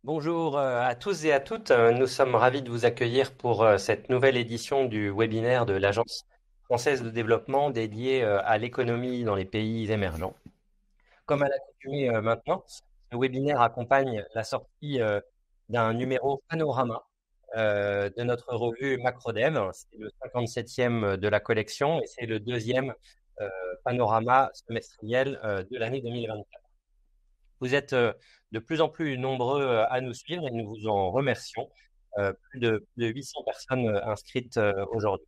Bonjour à tous et à toutes. Nous sommes ravis de vous accueillir pour cette nouvelle édition du webinaire de l'Agence française de développement dédiée à l'économie dans les pays émergents. Comme à l'accoutumée maintenant, ce webinaire accompagne la sortie d'un numéro panorama de notre revue Macrodev. C'est le 57e de la collection et c'est le deuxième euh, panorama semestriel de l'année 2024. Vous êtes de plus en plus nombreux à nous suivre et nous vous en remercions. Plus de 800 personnes inscrites aujourd'hui.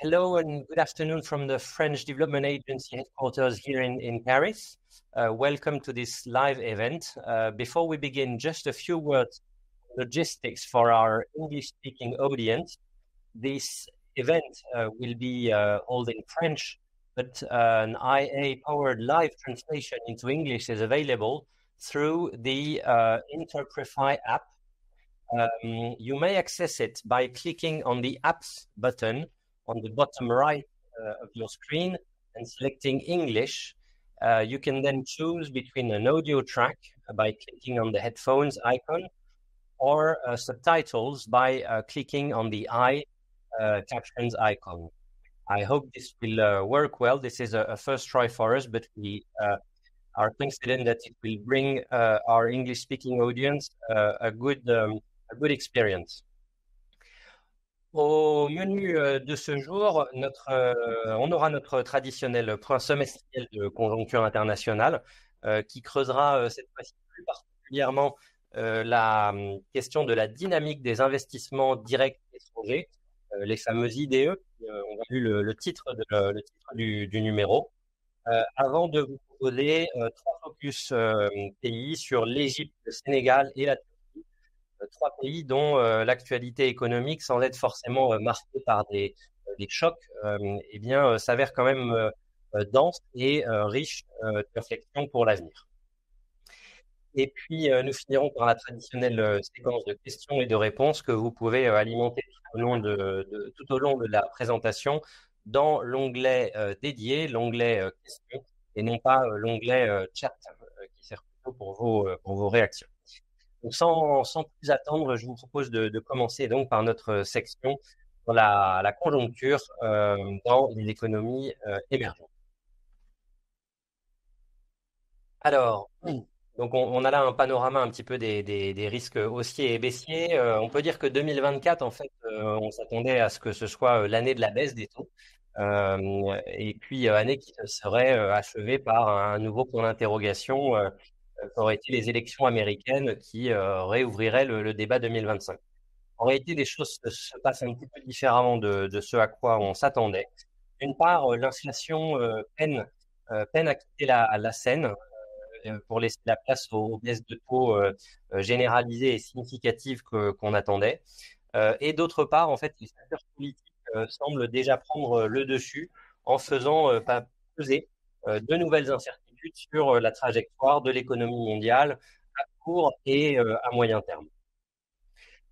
Hello and good afternoon from the French Development Agency headquarters here in Paris. Welcome to this live event. Before we begin, just a few words logistics for our English-speaking audience. This event will be held in French, but an IA-powered live translation into English is available through the Interprefy app. You may access it by clicking on the Apps button on the bottom right of your screen and selecting English. You can then choose between an audio track by clicking on the headphones icon or subtitles by clicking on the I captions icon. I hope this will work well. This is a first try for us, but we are confident that it will bring our English-speaking audience a good experience. Au menu de ce jour, on aura notre traditionnel point semestriel de conjoncture internationale qui creusera cette fois-ci plus particulièrement la question de la dynamique des investissements directs étrangers, les fameux IDE. On a vu le titre, le titre du numéro. Avant de vous proposer trois focus pays sur l'Égypte, le Sénégal et la Turquie, trois pays dont l'actualité économique, sans être forcément marquée par des chocs, eh bien, s'avère quand même dense et riche de réflexions pour l'avenir. Et puis, nous finirons par la traditionnelle séquence de questions et de réponses que vous pouvez alimenter tout au long de la présentation dans l'onglet dédié, l'onglet questions, et non pas l'onglet chat qui sert plutôt pour vos réactions. Donc, sans plus attendre, je vous propose de commencer donc par notre section sur la conjoncture dans les économies émergentes. Alors, donc on a là un panorama un petit peu des risques haussiers et baissiers. On peut dire que 2024, en fait, on s'attendait à ce que ce soit l'année de la baisse des taux. Et puis année qui serait achevée par un nouveau point d'interrogation qu'auraient été les élections américaines qui réouvriraient le débat 2025. En réalité, les choses se passent un petit peu différemment de ce à quoi on s'attendait. D'une part, l'inflation peine à quitter la scène pour laisser la place aux baisses de taux généralisées et significatives qu'on attendait. Et d'autre part, en fait, les acteurs politiques semblent déjà prendre le dessus en faisant peser de nouvelles incertitudes sur la trajectoire de l'économie mondiale à court et à moyen terme.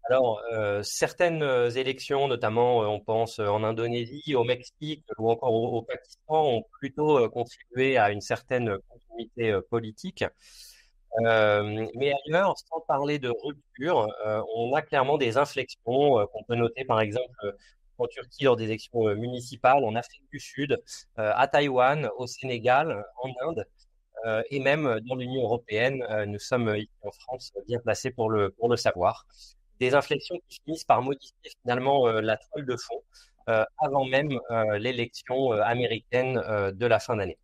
Alors, certaines élections, notamment on pense en Indonésie, au Mexique ou encore au Pakistan, ont plutôt contribué à une certaine continuité politique. Mais ailleurs, sans parler de rupture, on a clairement des inflexions qu'on peut noter par exemple en Turquie lors des élections municipales, en Afrique du Sud, à Taïwan, au Sénégal, en Inde et même dans l'Union européenne. Nous sommes ici en France bien placés pour le savoir. Des inflexions qui finissent par modifier finalement la toile de fond avant même l'élection américaine de la fin d'année.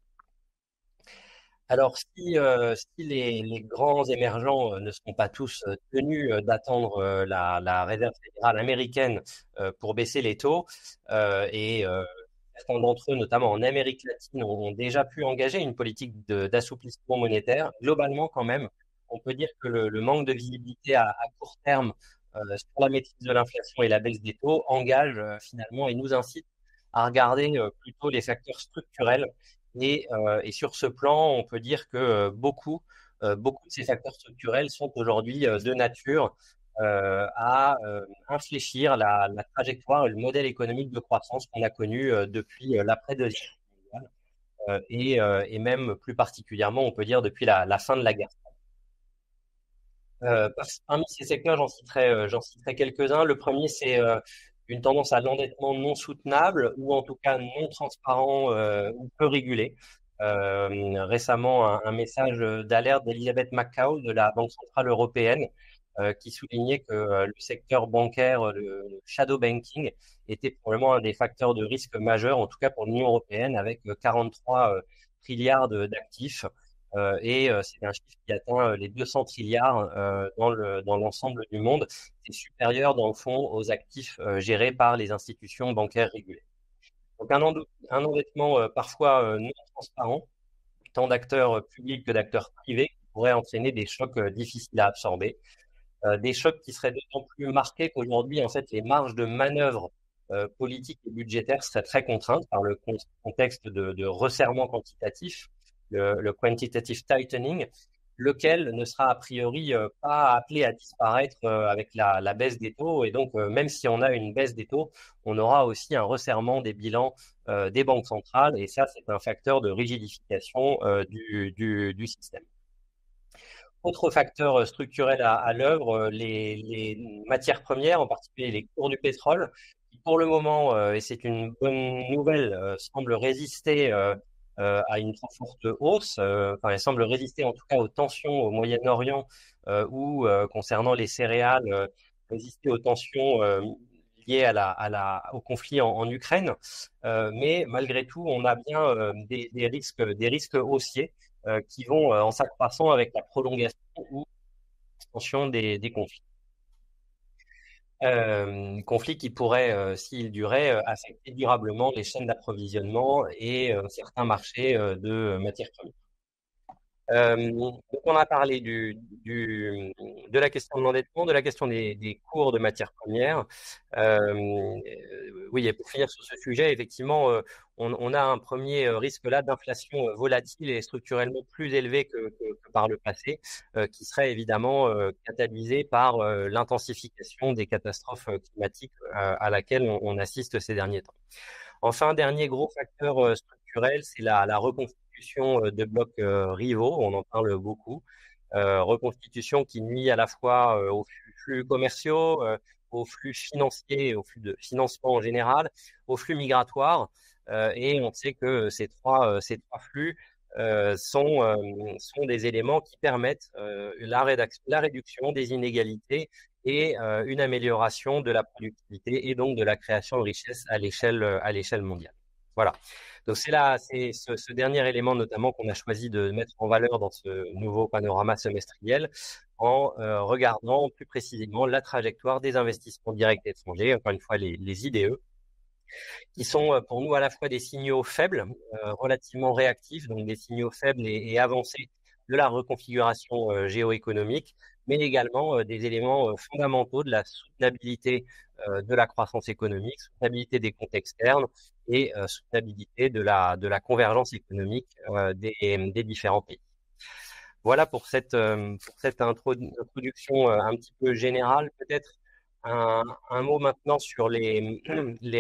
Alors, si les grands émergents ne sont pas tous tenus d'attendre la Réserve fédérale américaine pour baisser les taux, et certains d'entre eux, notamment en Amérique latine, ont déjà pu engager une politique d'assouplissement monétaire, globalement quand même, on peut dire que le manque de visibilité à court terme sur la maîtrise de l'inflation et la baisse des taux engage finalement et nous incite à regarder plutôt les facteurs structurels et sur ce plan, on peut dire que beaucoup de ces facteurs structurels sont aujourd'hui de nature à infléchir la trajectoire et le modèle économique de croissance qu'on a connu depuis l'après-deuxième Guerre mondiale, et même plus particulièrement, on peut dire depuis la fin de la guerre. Parmi ces secteurs, j'en citerai quelques-uns. Le premier, c'est une tendance à l'endettement non soutenable ou en tout cas non transparent ou peu régulé. Récemment, un message d'alerte d'Elizabeth McCaul de la Banque centrale européenne qui soulignait que le secteur bancaire, le shadow banking, était probablement un des facteurs de risque majeurs, en tout cas pour l'Union européenne, avec 43 trilliards d'actifs. C'est un chiffre qui atteint les 200 trilliards dans l'ensemble du monde. C'est supérieur, dans le fond, aux actifs gérés par les institutions bancaires régulées. Donc, un endettement parfois non transparent, tant d'acteurs publics que d'acteurs privés, qui pourrait entraîner des chocs difficiles à absorber. Des chocs qui seraient d'autant plus marqués qu'aujourd'hui, en fait, les marges de manœuvre politiques et budgétaires seraient très contraintes par le contexte de resserrement quantitatif, le quantitative tightening, lequel ne sera a priori pas appelé à disparaître avec la baisse des taux. Et donc, même si on a une baisse des taux, on aura aussi un resserrement des bilans des banques centrales. Et ça, c'est un facteur de rigidification du système. Autre facteur structurel à l'œuvre, les matières premières, en particulier les cours du pétrole, qui pour le moment, et c'est une bonne nouvelle, semblent résister à une trop forte hausse. Enfin, elles semblent résister en tout cas aux tensions au Moyen-Orient ou concernant les céréales, résister aux tensions liées au conflit en Ukraine. Mais malgré tout, on a bien des risques haussiers qui vont en s'accroissant avec la prolongation ou l'extension des conflits. Conflits qui pourraient, s'ils duraient, affecter durablement les chaînes d'approvisionnement et certains marchés de matières premières. Donc on a parlé de la question de l'endettement, de la question des cours de matières premières. Oui, et pour finir sur ce sujet, effectivement, on a un premier risque là d'inflation volatile et structurellement plus élevé que par le passé, qui serait évidemment catalysé par l'intensification des catastrophes climatiques à laquelle on assiste ces derniers temps. Enfin, dernier gros facteur structurel, c'est la reconstitution de blocs rivaux. On en parle beaucoup. Reconstitution qui nuit à la fois aux flux commerciaux, aux flux financiers, aux flux de financement en général, aux flux migratoires. Et on sait que ces trois flux sont des éléments qui permettent la réduction des inégalités et une amélioration de la productivité et donc de la création de richesses à l'échelle mondiale. Voilà. Donc c'est ce dernier élément notamment qu'on a choisi de mettre en valeur dans ce nouveau panorama semestriel en regardant plus précisément la trajectoire des investissements directs étrangers, encore une fois les IDE, qui sont pour nous à la fois des signaux faibles, relativement réactifs, donc des signaux faibles et avancés de la reconfiguration géoéconomique, mais également des éléments fondamentaux de la soutenabilité de la croissance économique, soutenabilité des comptes externes et soutenabilité de la convergence économique des différents pays. Voilà pour cette introduction un petit peu générale. Peut-être un mot maintenant sur les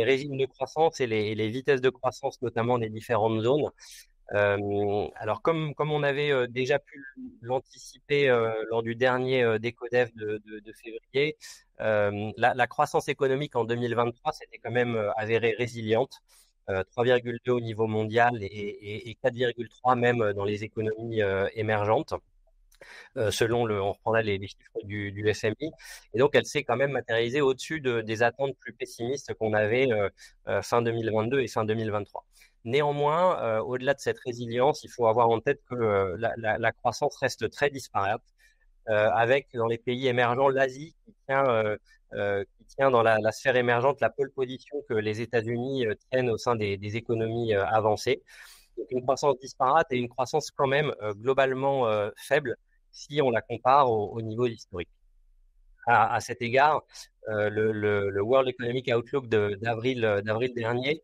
régimes de croissance et les vitesses de croissance, notamment des différentes zones. Alors, comme on avait déjà pu l'anticiper lors du dernier Décodef de février, la croissance économique en 2023 s'était quand même avérée résiliente. 3,2 au niveau mondial et 4,3 même dans les économies émergentes. On reprendra les chiffres du FMI. Et donc, elle s'est quand même matérialisée au-dessus des attentes plus pessimistes qu'on avait fin 2022 et fin 2023. Néanmoins, au-delà de cette résilience, il faut avoir en tête que la croissance reste très disparate, avec dans les pays émergents l'Asie qui tient dans la sphère émergente la pole position que les États-Unis tiennent au sein des économies avancées. Donc une croissance disparate et une croissance quand même globalement faible si on la compare au niveau historique. À cet égard, le World Economic Outlook d'avril dernier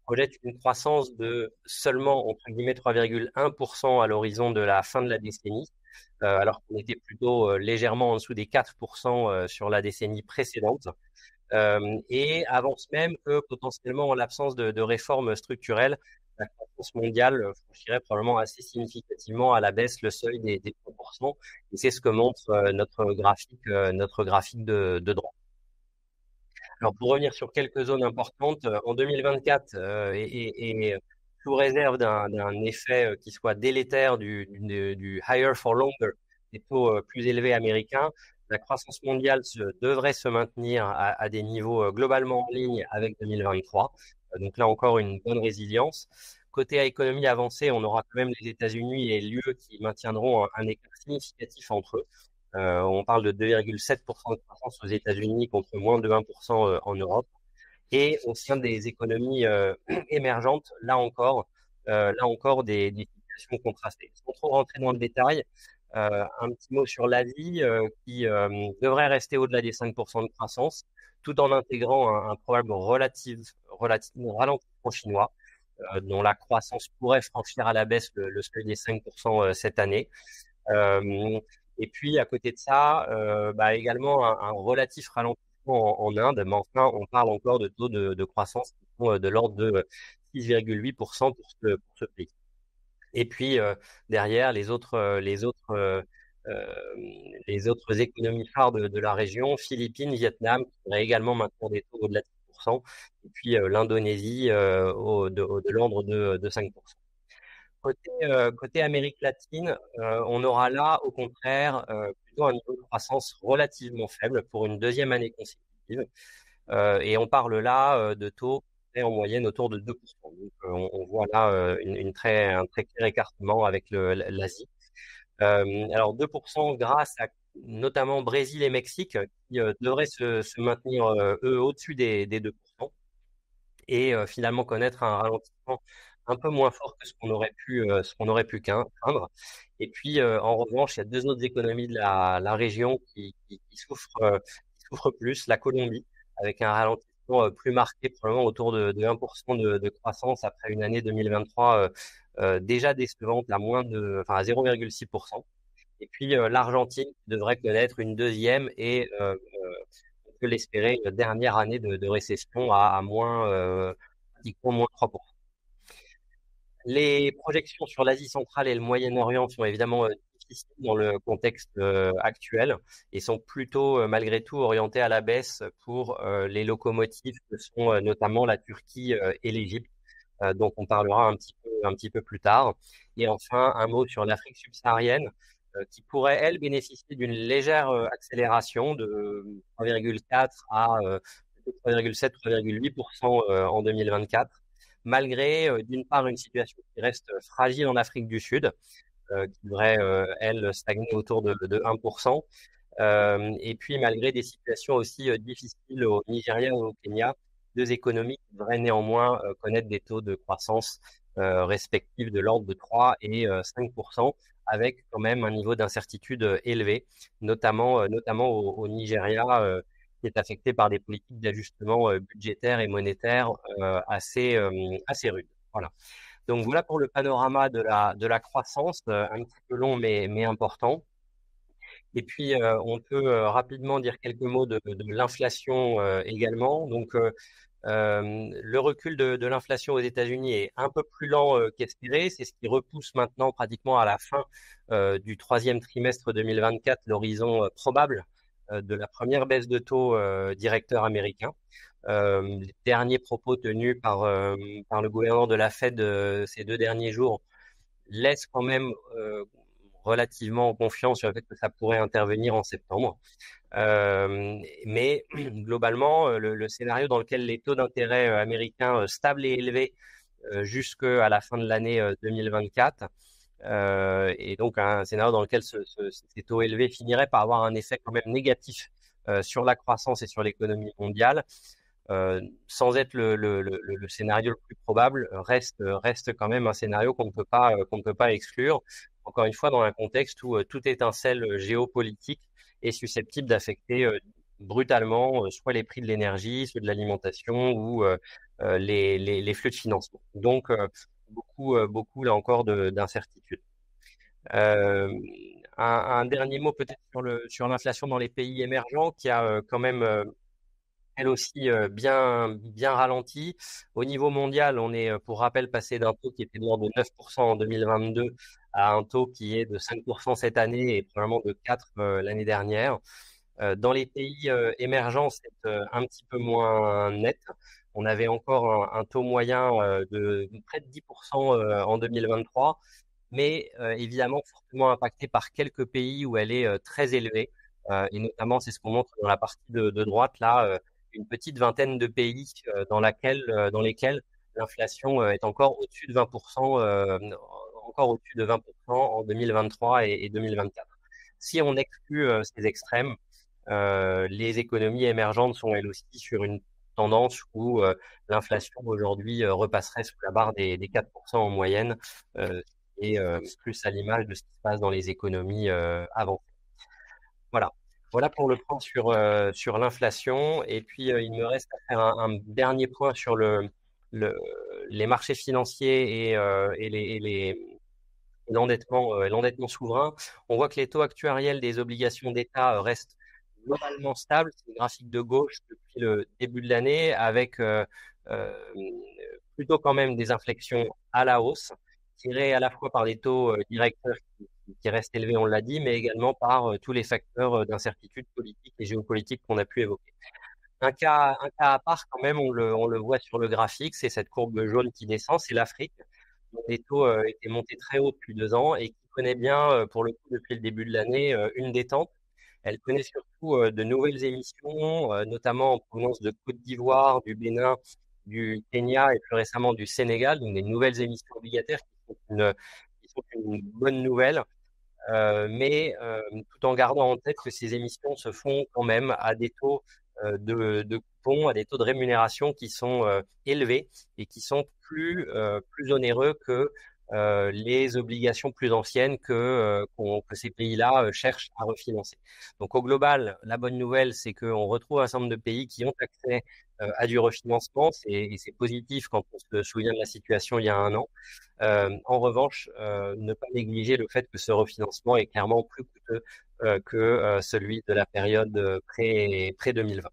projette une croissance de seulement, entre guillemets, 3,1% à l'horizon de la fin de la décennie, alors qu'on était plutôt légèrement en dessous des 4% sur la décennie précédente. Et avance même que potentiellement, en l'absence de réformes structurelles, la croissance mondiale franchirait probablement assez significativement à la baisse le seuil des 3%. 5%. Et c'est ce que montre notre graphique de droite. Alors, pour revenir sur quelques zones importantes, en 2024, et sous réserve d'un effet qui soit délétère du higher for longer, des taux plus élevés américains, la croissance mondiale devrait se maintenir à des niveaux globalement en ligne avec 2023. Donc là encore, une bonne résilience. Côté économie avancée, on aura quand même les États-Unis et l'UE qui maintiendront un écart significatif entre eux. On parle de 2,7% de croissance aux États-Unis contre moins de 1% en Europe. Et au sein des économies émergentes, là encore des situations contrastées. Sans trop rentrer dans le détail, un petit mot sur l'Asie qui devrait rester au-delà des 5% de croissance, tout en intégrant un probable ralentissement chinois, dont la croissance pourrait franchir à la baisse le seuil des 5% cette année. Et puis, à côté de ça, également un relatif ralentissement en Inde, mais enfin, on parle encore de taux de croissance qui sont de l'ordre de 6,8% pour ce pays. Et puis, derrière, euh, les autres économies phares de la région, Philippines, Vietnam, qui pourraient également maintenir des taux au-delà de 6%, et puis l'Indonésie de l'ordre de 5%. Côté Amérique latine, on aura là, au contraire, plutôt un niveau de croissance relativement faible pour une deuxième année consécutive. Et on parle là de taux en moyenne autour de 2%. Donc, on voit là un très clair écartement avec l'Asie. Alors 2% grâce à notamment Brésil et Mexique qui devraient se maintenir, eux, au-dessus des 2% et finalement connaître un ralentissement un peu moins fort que ce qu'on aurait pu craindre. Et puis, en revanche, il y a deux autres économies de la région qui souffrent plus, la Colombie, avec un ralentissement plus marqué, probablement autour de 1% de croissance après une année 2023 déjà décevante à 0,6%. Et puis l'Argentine devrait connaître une deuxième et on peut l'espérer, une dernière année de récession à pratiquement moins 3%. Les projections sur l'Asie centrale et le Moyen-Orient sont évidemment difficiles dans le contexte actuel et sont plutôt, malgré tout, orientées à la baisse pour les locomotives que sont notamment la Turquie et l'Égypte, dont on parlera un petit peu plus tard. Et enfin, un mot sur l'Afrique subsaharienne, qui pourrait, elle, bénéficier d'une légère accélération de 3,4 à 3,7-3,8% en 2024, malgré, d'une part, une situation qui reste fragile en Afrique du Sud, qui devrait, elle, stagner autour de 1%, et puis malgré des situations aussi difficiles au Nigeria ou au Kenya, deux économies qui devraient néanmoins connaître des taux de croissance respectifs de l'ordre de 3 et 5%, avec quand même un niveau d'incertitude élevé, notamment au Nigeria, qui est affecté par des politiques d'ajustement budgétaire et monétaire assez rudes. Voilà. Donc voilà pour le panorama de la croissance, un petit peu long mais important. Et puis, on peut rapidement dire quelques mots de l'inflation également. Donc, le recul de l'inflation aux États-Unis est un peu plus lent qu'espéré. C'est ce qui repousse maintenant pratiquement à la fin du troisième trimestre 2024 l'horizon probable de la première baisse de taux directeur américain. Les derniers propos tenus par le gouverneur de la Fed ces 2 derniers jours laissent quand même relativement confiance sur le fait que ça pourrait intervenir en septembre. Mais globalement, le scénario dans lequel les taux d'intérêt américains stables et élevés jusqu'à la fin de l'année 2024, et donc un scénario dans lequel ces taux élevés finiraient par avoir un effet quand même négatif sur la croissance et sur l'économie mondiale, sans être le scénario le plus probable, reste quand même un scénario qu'on ne peut pas exclure. Encore une fois, dans un contexte où toute étincelle géopolitique est susceptible d'affecter brutalement soit les prix de l'énergie, ceux de l'alimentation ou les flux de financement. Donc, beaucoup là encore d'incertitudes. Euh, un dernier mot peut-être sur l'inflation dans les pays émergents qui a quand même elle aussi bien ralentie. Au niveau mondial, on est, pour rappel, passé d'un taux qui était de l'ordre de 9% en 2022 à un taux qui est de 5% cette année et probablement de 4% l'année dernière. Dans les pays émergents, c'est un petit peu moins net. On avait encore un taux moyen de près de 10% en 2023, mais évidemment fortement impacté par quelques pays où elle est très élevée. Et notamment, c'est ce qu'on montre dans la partie de droite, là, une petite vingtaine de pays dans lesquels l'inflation est encore au-dessus de 20%, encore au-dessus de 20% en 2023 et 2024. Si on exclut ces extrêmes, les économies émergentes sont elles aussi sur une tendance où l'inflation aujourd'hui repasserait sous la barre des 4% en moyenne, et plus à l'image de ce qui se passe dans les économies avancées. Voilà. Voilà pour le point sur l'inflation. Et puis, il me reste à faire un dernier point sur le, les marchés financiers et l'endettement souverain. On voit que les taux actuariels des obligations d'État restent globalement stables. C'est le graphique de gauche depuis le début de l'année, avec euh, plutôt quand même des inflexions à la hausse, tirées à la fois par les taux directeurs qui restent élevés, on l'a dit, mais également par tous les facteurs d'incertitude politique et géopolitique qu'on a pu évoquer. Un cas à part quand même, on le voit sur le graphique, c'est cette courbe jaune qui descend, c'est l'Afrique, dont les taux étaient montés très haut depuis 2 ans et qui connaît bien, pour le coup, depuis le début de l'année, une détente. Elle connaît surtout de nouvelles émissions, notamment en provenance de Côte d'Ivoire, du Bénin, du Kenya et plus récemment du Sénégal, donc des nouvelles émissions obligataires qui sont une bonne nouvelle, mais tout en gardant en tête que ces émissions se font quand même à des taux de coupons, à des taux de rémunération qui sont élevés et qui sont plus onéreux que les obligations plus anciennes que ces pays-là cherchent à refinancer. Donc au global, la bonne nouvelle, c'est qu'on retrouve un certain nombre de pays qui ont accès à du refinancement, et c'est positif quand on se souvient de la situation il y a un an. En revanche, ne pas négliger le fait que ce refinancement est clairement plus coûteux que celui de la période pré 2020.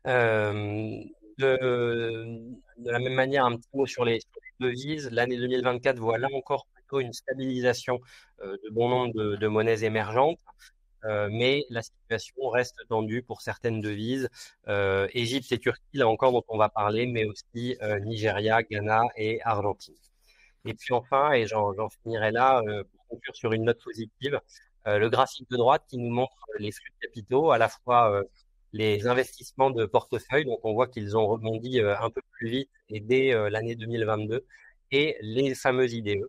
Euh, de la même manière, un petit mot sur les devises. L'année 2024 voit là encore plutôt une stabilisation de bon nombre de monnaies émergentes, mais la situation reste tendue pour certaines devises. Égypte et Turquie, là encore, dont on va parler, mais aussi Nigeria, Ghana et Argentine. Et puis enfin, et j'en finirai là pour conclure sur une note positive, le graphique de droite qui nous montre les flux de capitaux, à la fois les investissements de portefeuille, donc on voit qu'ils ont rebondi un peu plus vite et dès l'année 2022, et les fameux IDE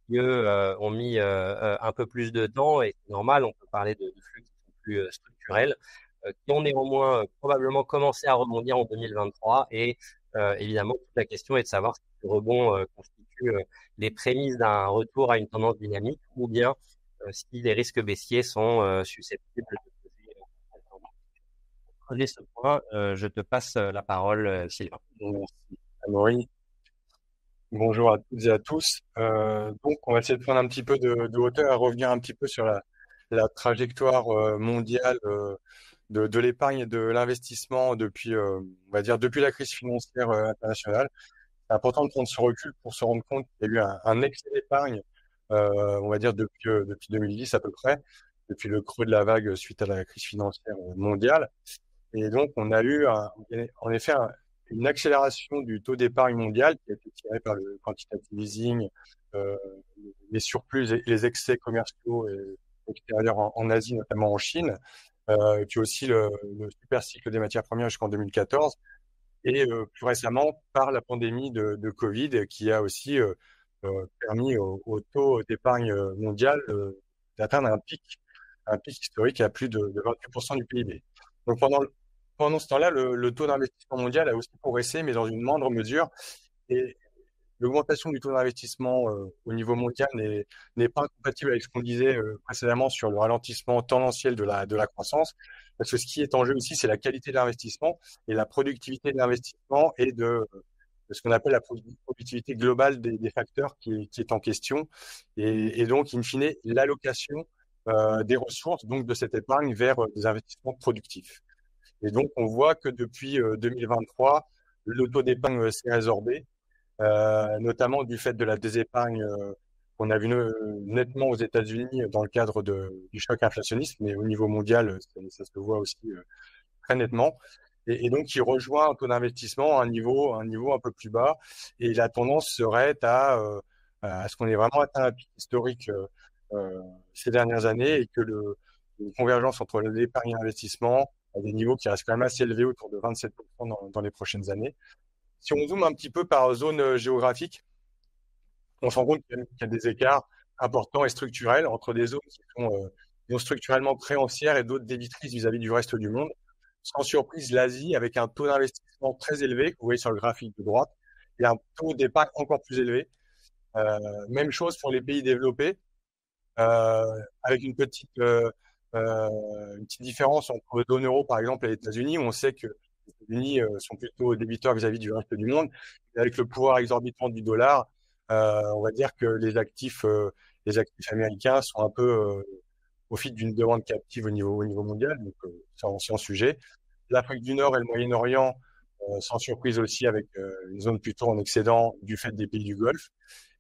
qui, eux, ont mis un peu plus de temps, et c'est normal, on peut parler de flux qui sont plus structurels, qui ont néanmoins probablement commencé à rebondir en 2023. Et évidemment, toute la question est de savoir si ce rebond constitue les prémices d'un retour à une tendance dynamique, ou bien si les risques baissiers sont susceptibles de creuser ce point. Je te passe la parole, Sylvain. Merci, Amaury. Bonjour à toutes et à tous. Donc, on va essayer de prendre un petit peu de hauteur et revenir un petit peu sur la trajectoire mondiale de l'épargne et de l'investissement depuis, on va dire, depuis la crise financière internationale. C'est important de prendre ce recul pour se rendre compte qu'il y a eu un excès d'épargne, on va dire, depuis 2010 à peu près, depuis le creux de la vague suite à la crise financière mondiale. Et donc, on a eu en effet une accélération du taux d'épargne mondial qui a été tiré par le quantitative easing, euh, les surplus et les excès commerciaux extérieurs en Asie, notamment en Chine, puis aussi le super cycle des matières premières jusqu'en 2014, et plus récemment par la pandémie de Covid qui a aussi permis au taux d'épargne mondial d'atteindre un pic historique à plus de 28% du PIB. Donc pendant ce temps-là, le taux d'investissement mondial a aussi progressé, mais dans une moindre mesure. Et l'augmentation du taux d'investissement au niveau mondial n'est pas incompatible avec ce qu'on disait précédemment sur le ralentissement tendanciel de la croissance. Parce que ce qui est en jeu ici, c'est la qualité de l'investissement et la productivité de l'investissement et de ce qu'on appelle la productivité globale des facteurs qui est en question. Et donc, in fine, l'allocation des ressources, donc de cette épargne, vers des investissements productifs. Et donc, on voit que depuis 2023, le taux d'épargne s'est résorbé, notamment du fait de la désépargne qu'on a vu nettement aux États-Unis dans le cadre du choc inflationniste, mais au niveau mondial, ça se voit aussi très nettement. Et donc, il rejoint un taux d'investissement à un niveau un peu plus bas. Et la tendance serait à ce qu'on ait vraiment atteint un pic historique ces dernières années et que une convergence entre l'épargne et l'investissement à des niveaux qui restent quand même assez élevés, autour de 27% dans les prochaines années. Si on zoome un petit peu par zone géographique, on se rend compte qu'il y a des écarts importants et structurels entre des zones qui sont structurellement créancières et d'autres débitrices vis-à-vis du reste du monde. Sans surprise, l'Asie, avec un taux d'investissement très élevé, que vous voyez sur le graphique de droite, et un taux d'épargne encore plus élevé. Même chose pour les pays développés, avec une petite différence entre zone euro, par exemple, et les États-Unis, où on sait que les États-Unis sont plutôt débiteurs vis-à-vis du reste du monde. Et avec le pouvoir exorbitant du dollar, on va dire que les actifs américains sont un peu au fil d'une demande captive au niveau mondial, donc c'est un ancien sujet. L'Afrique du Nord et le Moyen-Orient, sans surprise aussi, avec une zone plutôt en excédent du fait des pays du Golfe.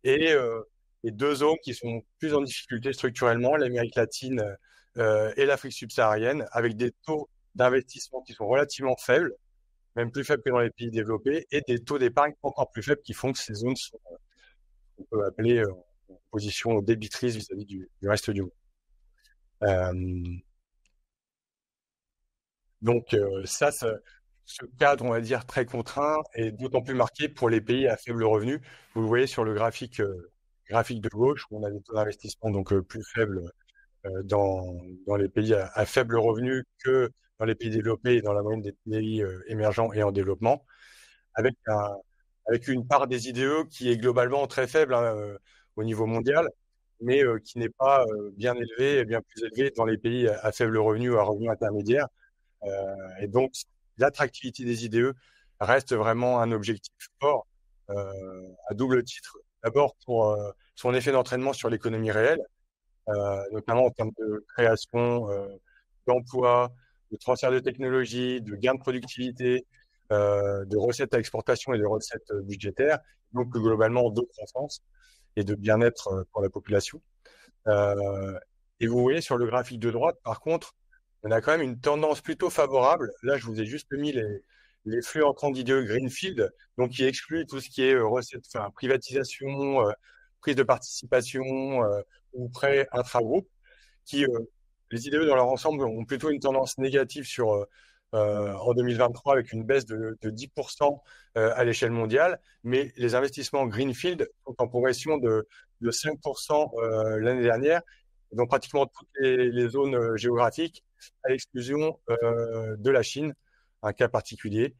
Et, euh, et deux zones qui sont plus en difficulté structurellement, l'Amérique latine et l'Afrique subsaharienne, avec des taux d'investissement qui sont relativement faibles, même plus faibles que dans les pays développés, et des taux d'épargne encore plus faibles qui font que ces zones sont, on peut appeler, en position débitrice vis-à-vis du reste du monde. Euh, donc ce cadre, on va dire, très contraint est d'autant plus marqué pour les pays à faible revenu. Vous le voyez sur le graphique de gauche, où on a des taux d'investissement donc plus faibles dans les pays à faible revenu que dans les pays développés et dans la moyenne des pays émergents et en développement, avec avec une part des IDE qui est globalement très faible hein, au niveau mondial, mais qui n'est pas bien élevée et bien plus élevée dans les pays à faible revenu ou à revenu intermédiaire. Et donc, l'attractivité des IDE reste vraiment un objectif fort à double titre. D'abord pour son effet d'entraînement sur l'économie réelle, notamment en termes de création d'emplois, de transfert de technologie, de gains de productivité, de recettes à exportation et de recettes budgétaires, donc globalement de croissance et de bien-être pour la population. Euh, et vous voyez sur le graphique de droite, par contre, on a quand même une tendance plutôt favorable. Là, je vous ai juste mis les flux entrants d'IDE Greenfield, donc qui exclut tout ce qui est recettes, enfin, privatisation, prise de participation ou prêt intra-groupe, qui, les IDE dans leur ensemble ont plutôt une tendance négative en 2023 avec une baisse de 10% à l'échelle mondiale, mais les investissements Greenfield sont en progression de 5% l'année dernière, dans pratiquement toutes les zones géographiques, à l'exclusion de la Chine, un cas particulier.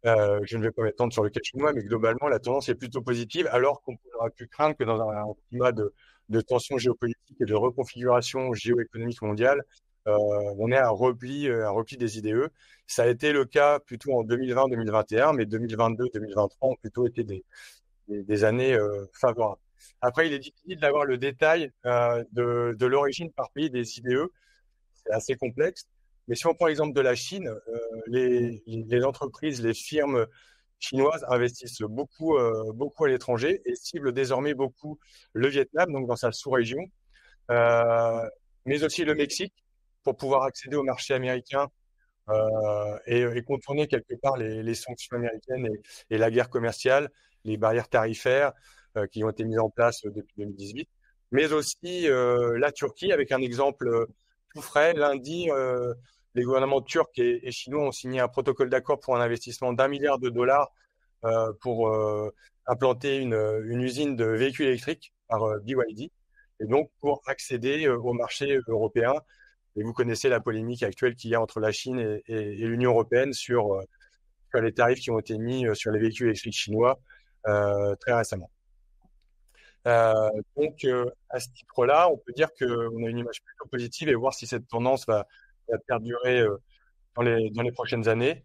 Je ne vais pas m'étendre sur le cas chinois, mais globalement, la tendance est plutôt positive, alors qu'on aurait pu craindre que dans un climat de tension géopolitique et de reconfiguration géoéconomique mondiale, on ait un repli des IDE. Ça a été le cas plutôt en 2020-2021, mais 2022-2023 ont plutôt été des années favorables. Après, il est difficile d'avoir le détail de l'origine par pays des IDE. C'est assez complexe. Mais si on prend l'exemple de la Chine, les entreprises, les firmes chinoises investissent beaucoup à l'étranger et ciblent désormais beaucoup le Vietnam, donc dans sa sous-région, euh, mais aussi le Mexique pour pouvoir accéder au marché américain et contourner quelque part les sanctions américaines et la guerre commerciale, les barrières tarifaires qui ont été mises en place depuis 2018, mais aussi la Turquie avec un exemple tout frais. Lundi, les gouvernements turcs et chinois ont signé un protocole d'accord pour un investissement d'1 milliard de dollars pour implanter une usine de véhicules électriques par BYD, et donc pour accéder au marché européen. Et vous connaissez la polémique actuelle qu'il y a entre la Chine et l'Union européenne sur les tarifs qui ont été mis sur les véhicules électriques chinois très récemment. Euh, à ce titre-là, on peut dire qu'on a une image plutôt positive et voir si cette tendance va perdurer dans les prochaines années.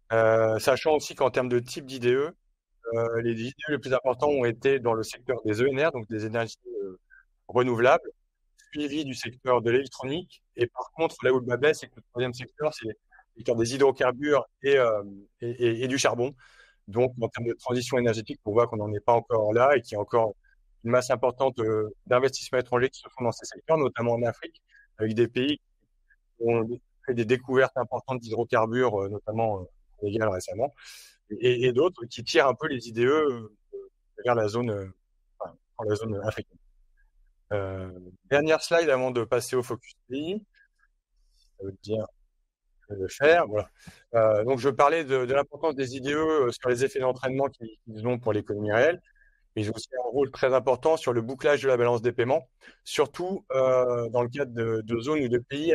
Sachant aussi qu'en termes de type d'IDE, les IDE les plus importants ont été dans le secteur des ENR, donc des énergies renouvelables, suivi du secteur de l'électronique. Et par contre, là où le bas blesse, c'est que le troisième secteur, c'est secteur des hydrocarbures et du charbon. Donc, en termes de transition énergétique, on voit qu'on n'en est pas encore là et qu'il y a encore une masse importante d'investissements étrangers qui se font dans ces secteurs, notamment en Afrique, avec des pays qui ont fait des découvertes importantes d'hydrocarbures, notamment Sénégal récemment, et d'autres qui tirent un peu les IDE vers enfin, dans la zone africaine. Dernière slide avant de passer au focus pays. Ça veut dire le faire. Voilà. Donc, je parlais de l'importance des IDE sur les effets d'entraînement qu'ils ont pour l'économie réelle. Mais ils ont aussi un rôle très important sur le bouclage de la balance des paiements, surtout dans le cadre de zones ou de pays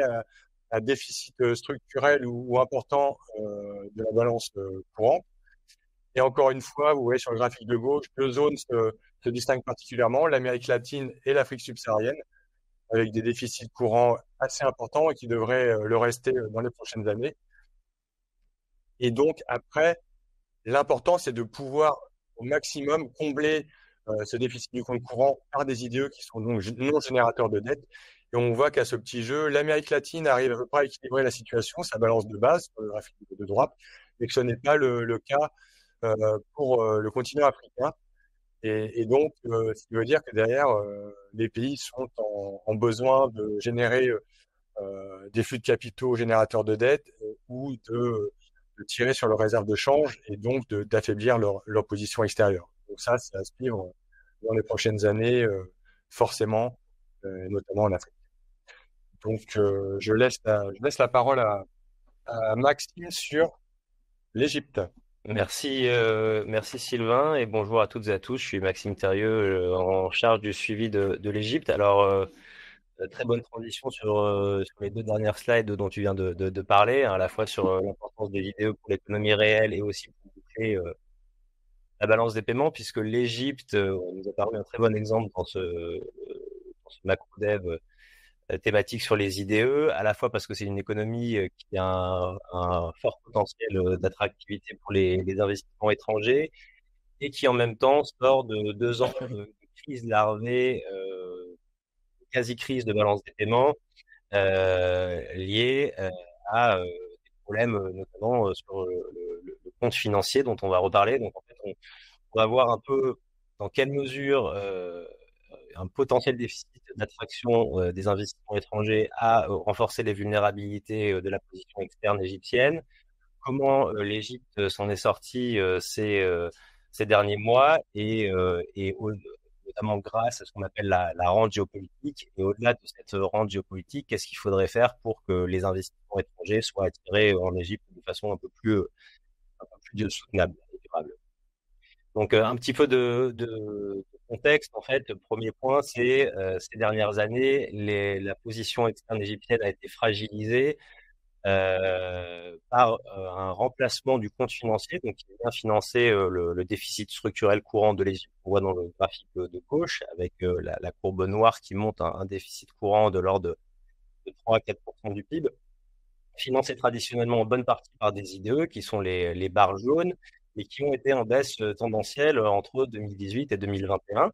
à déficit structurel ou important de la balance courante. Et encore une fois, vous voyez sur le graphique de gauche, deux zones se distinguent particulièrement, l'Amérique latine et l'Afrique subsaharienne, avec des déficits courants assez importants et qui devraient le rester dans les prochaines années. Et donc, après, l'important, c'est de pouvoir au maximum combler ce déficit du compte courant par des IDE qui sont donc non générateurs de dette. Et on voit qu'à ce petit jeu, l'Amérique latine arrive à peu près à équilibrer la situation, sa balance de base sur le graphique de droite, mais que ce n'est pas le cas pour le continent africain. Et donc, ce qui veut dire que derrière, les pays sont en besoin de générer des flux de capitaux générateurs de dette ou de tirer sur leurs réserves de change et donc d'affaiblir leur position extérieure. Donc ça, c'est à suivre dans les prochaines années, forcément, notamment en Afrique. Donc, je laisse la parole à Maxime sur l'Égypte. Merci Sylvain et bonjour à toutes et à tous. Je suis Maxime Thérieux, en charge du suivi de l'Égypte. Alors, très bonne transition sur les deux dernières slides dont tu viens de parler, hein, à la fois sur l'importance des vidéos pour l'économie réelle et aussi pour boucler la balance des paiements, puisque l'Égypte nous a paru un très bon exemple dans ce macro-dev thématique sur les IDE, à la fois parce que c'est une économie qui a un fort potentiel d'attractivité pour les investissements étrangers et qui en même temps sort de 2 ans de crise larvée, quasi-crise de balance des paiements liée à des problèmes notamment sur le compte financier dont on va reparler. Donc en fait, on va voir un peu dans quelle mesure un potentiel déficit d'attraction des investissements étrangers a renforcé les vulnérabilités de la position externe égyptienne. Comment l'Égypte s'en est sortie ces derniers mois notamment grâce à ce qu'on appelle la rente géopolitique. Et au-delà de cette rente géopolitique, qu'est-ce qu'il faudrait faire pour que les investissements étrangers soient attirés en Égypte de façon un peu plus soutenable et durable. Donc, un petit peu de contexte, en fait. Le premier point, c'est ces dernières années, la position externe égyptienne a été fragilisée par un remplacement du compte financier, donc qui vient financer le déficit structurel courant de l'Égypte. On voit dans le graphique de gauche, avec la courbe noire qui monte un déficit courant de l'ordre de 3 à 4% du PIB, financé traditionnellement en bonne partie par des IDE, qui sont les barres jaunes, et qui ont été en baisse tendancielle entre 2018 et 2021,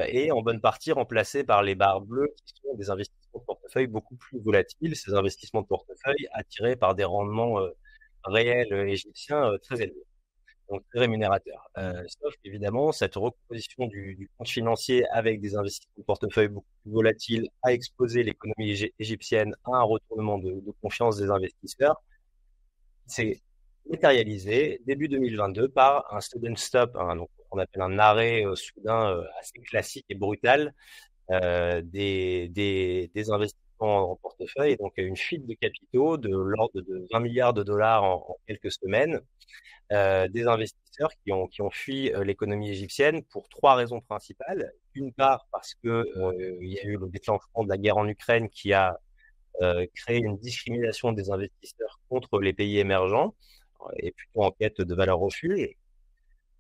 et en bonne partie remplacés par les barres bleues, qui sont des investissements de portefeuille beaucoup plus volatiles, ces investissements de portefeuille attirés par des rendements réels égyptiens très élevés, donc très rémunérateurs. Sauf qu'évidemment, cette recomposition du compte financier avec des investissements de portefeuille beaucoup plus volatiles a exposé l'économie égyptienne à un retournement de confiance des investisseurs. C'est matérialisé début 2022 par un sudden stop, donc on appelle un arrêt soudain assez classique et brutal des investissements en portefeuille, et donc une fuite de capitaux de l'ordre de 20 milliards de dollars en quelques semaines, des investisseurs qui ont fui l'économie égyptienne pour trois raisons principales. D'une part, parce que il y a eu le déclenchement de la guerre en Ukraine qui a créé une discrimination des investisseurs contre les pays émergents et plutôt en quête de valeur refuge.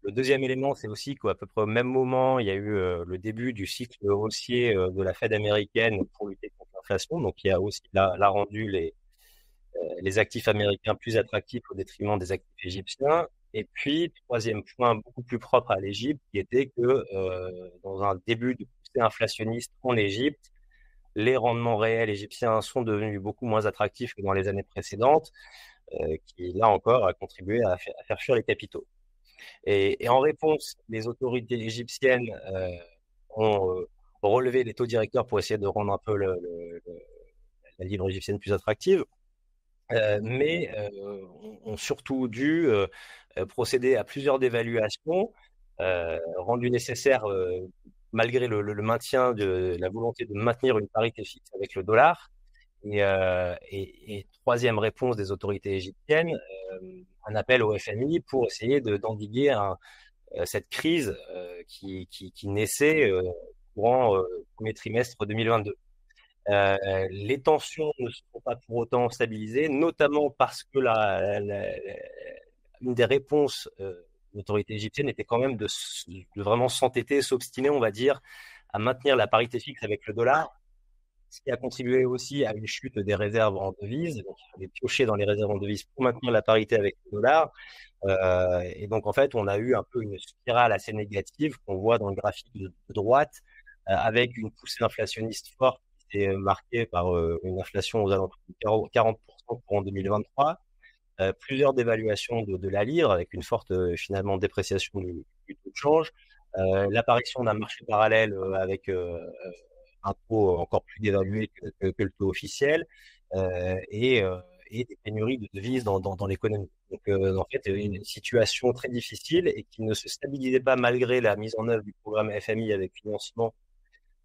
Le deuxième élément, c'est aussi qu'à peu près au même moment, il y a eu le début du cycle haussier de la Fed américaine pour lutter contre l'inflation, donc qui a aussi rendu les actifs américains plus attractifs au détriment des actifs égyptiens. Et puis, troisième point beaucoup plus propre à l'Égypte, qui était que dans un début de poussée inflationniste en Égypte, les rendements réels égyptiens sont devenus beaucoup moins attractifs que dans les années précédentes, qui là encore a contribué à faire fuir les capitaux. Et en réponse, les autorités égyptiennes ont relevé les taux directeurs pour essayer de rendre un peu la livre égyptienne plus attractive, mais ont surtout dû procéder à plusieurs dévaluations, rendues nécessaires malgré le maintien de la volonté de maintenir une parité fixe avec le dollar. Et troisième réponse des autorités égyptiennes, un appel au FMI pour essayer d'endiguer cette crise qui naissait courant premier trimestre 2022. Les tensions ne se sont pas pour autant stabilisées, notamment parce que une des réponses de l'autorité égyptienne était quand même de vraiment s'entêter, s'obstiner, on va dire, à maintenir la parité fixe avec le dollar, ce qui a contribué aussi à une chute des réserves en devises. Donc, il fallait piocher dans les réserves en devises pour maintenir la parité avec le dollar. Et donc, en fait, on a eu un peu une spirale assez négative qu'on voit dans le graphique de droite, avec une poussée inflationniste forte qui s'est marquée par une inflation aux alentours de 40% pour en 2023, plusieurs dévaluations de la livre, avec une forte, finalement, dépréciation du taux de change, l'apparition d'un marché parallèle avec un taux encore plus dévalué que le taux officiel, et des pénuries de devises dans l'économie. Donc, en fait, une situation très difficile et qui ne se stabilisait pas malgré la mise en œuvre du programme FMI avec financement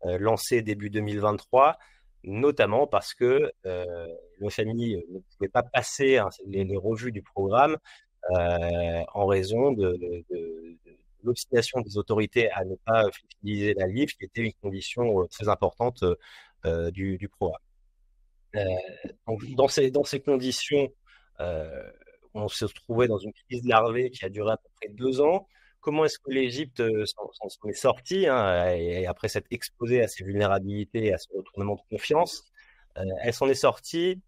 lancé début 2023, notamment parce que le FMI ne pouvait pas passer hein, les revues du programme en raison de l'obstination des autorités à ne pas flexibiliser la livre, qui était une condition très importante du programme. Euh, donc, dans ces conditions, euh, on se trouvait dans une crise larvée qui a duré à peu près 2 ans. Comment est-ce que l'Égypte s'en est sortie hein, et après s'être exposée à ses vulnérabilités et à ce retournement de confiance? Elle s'en est sortie,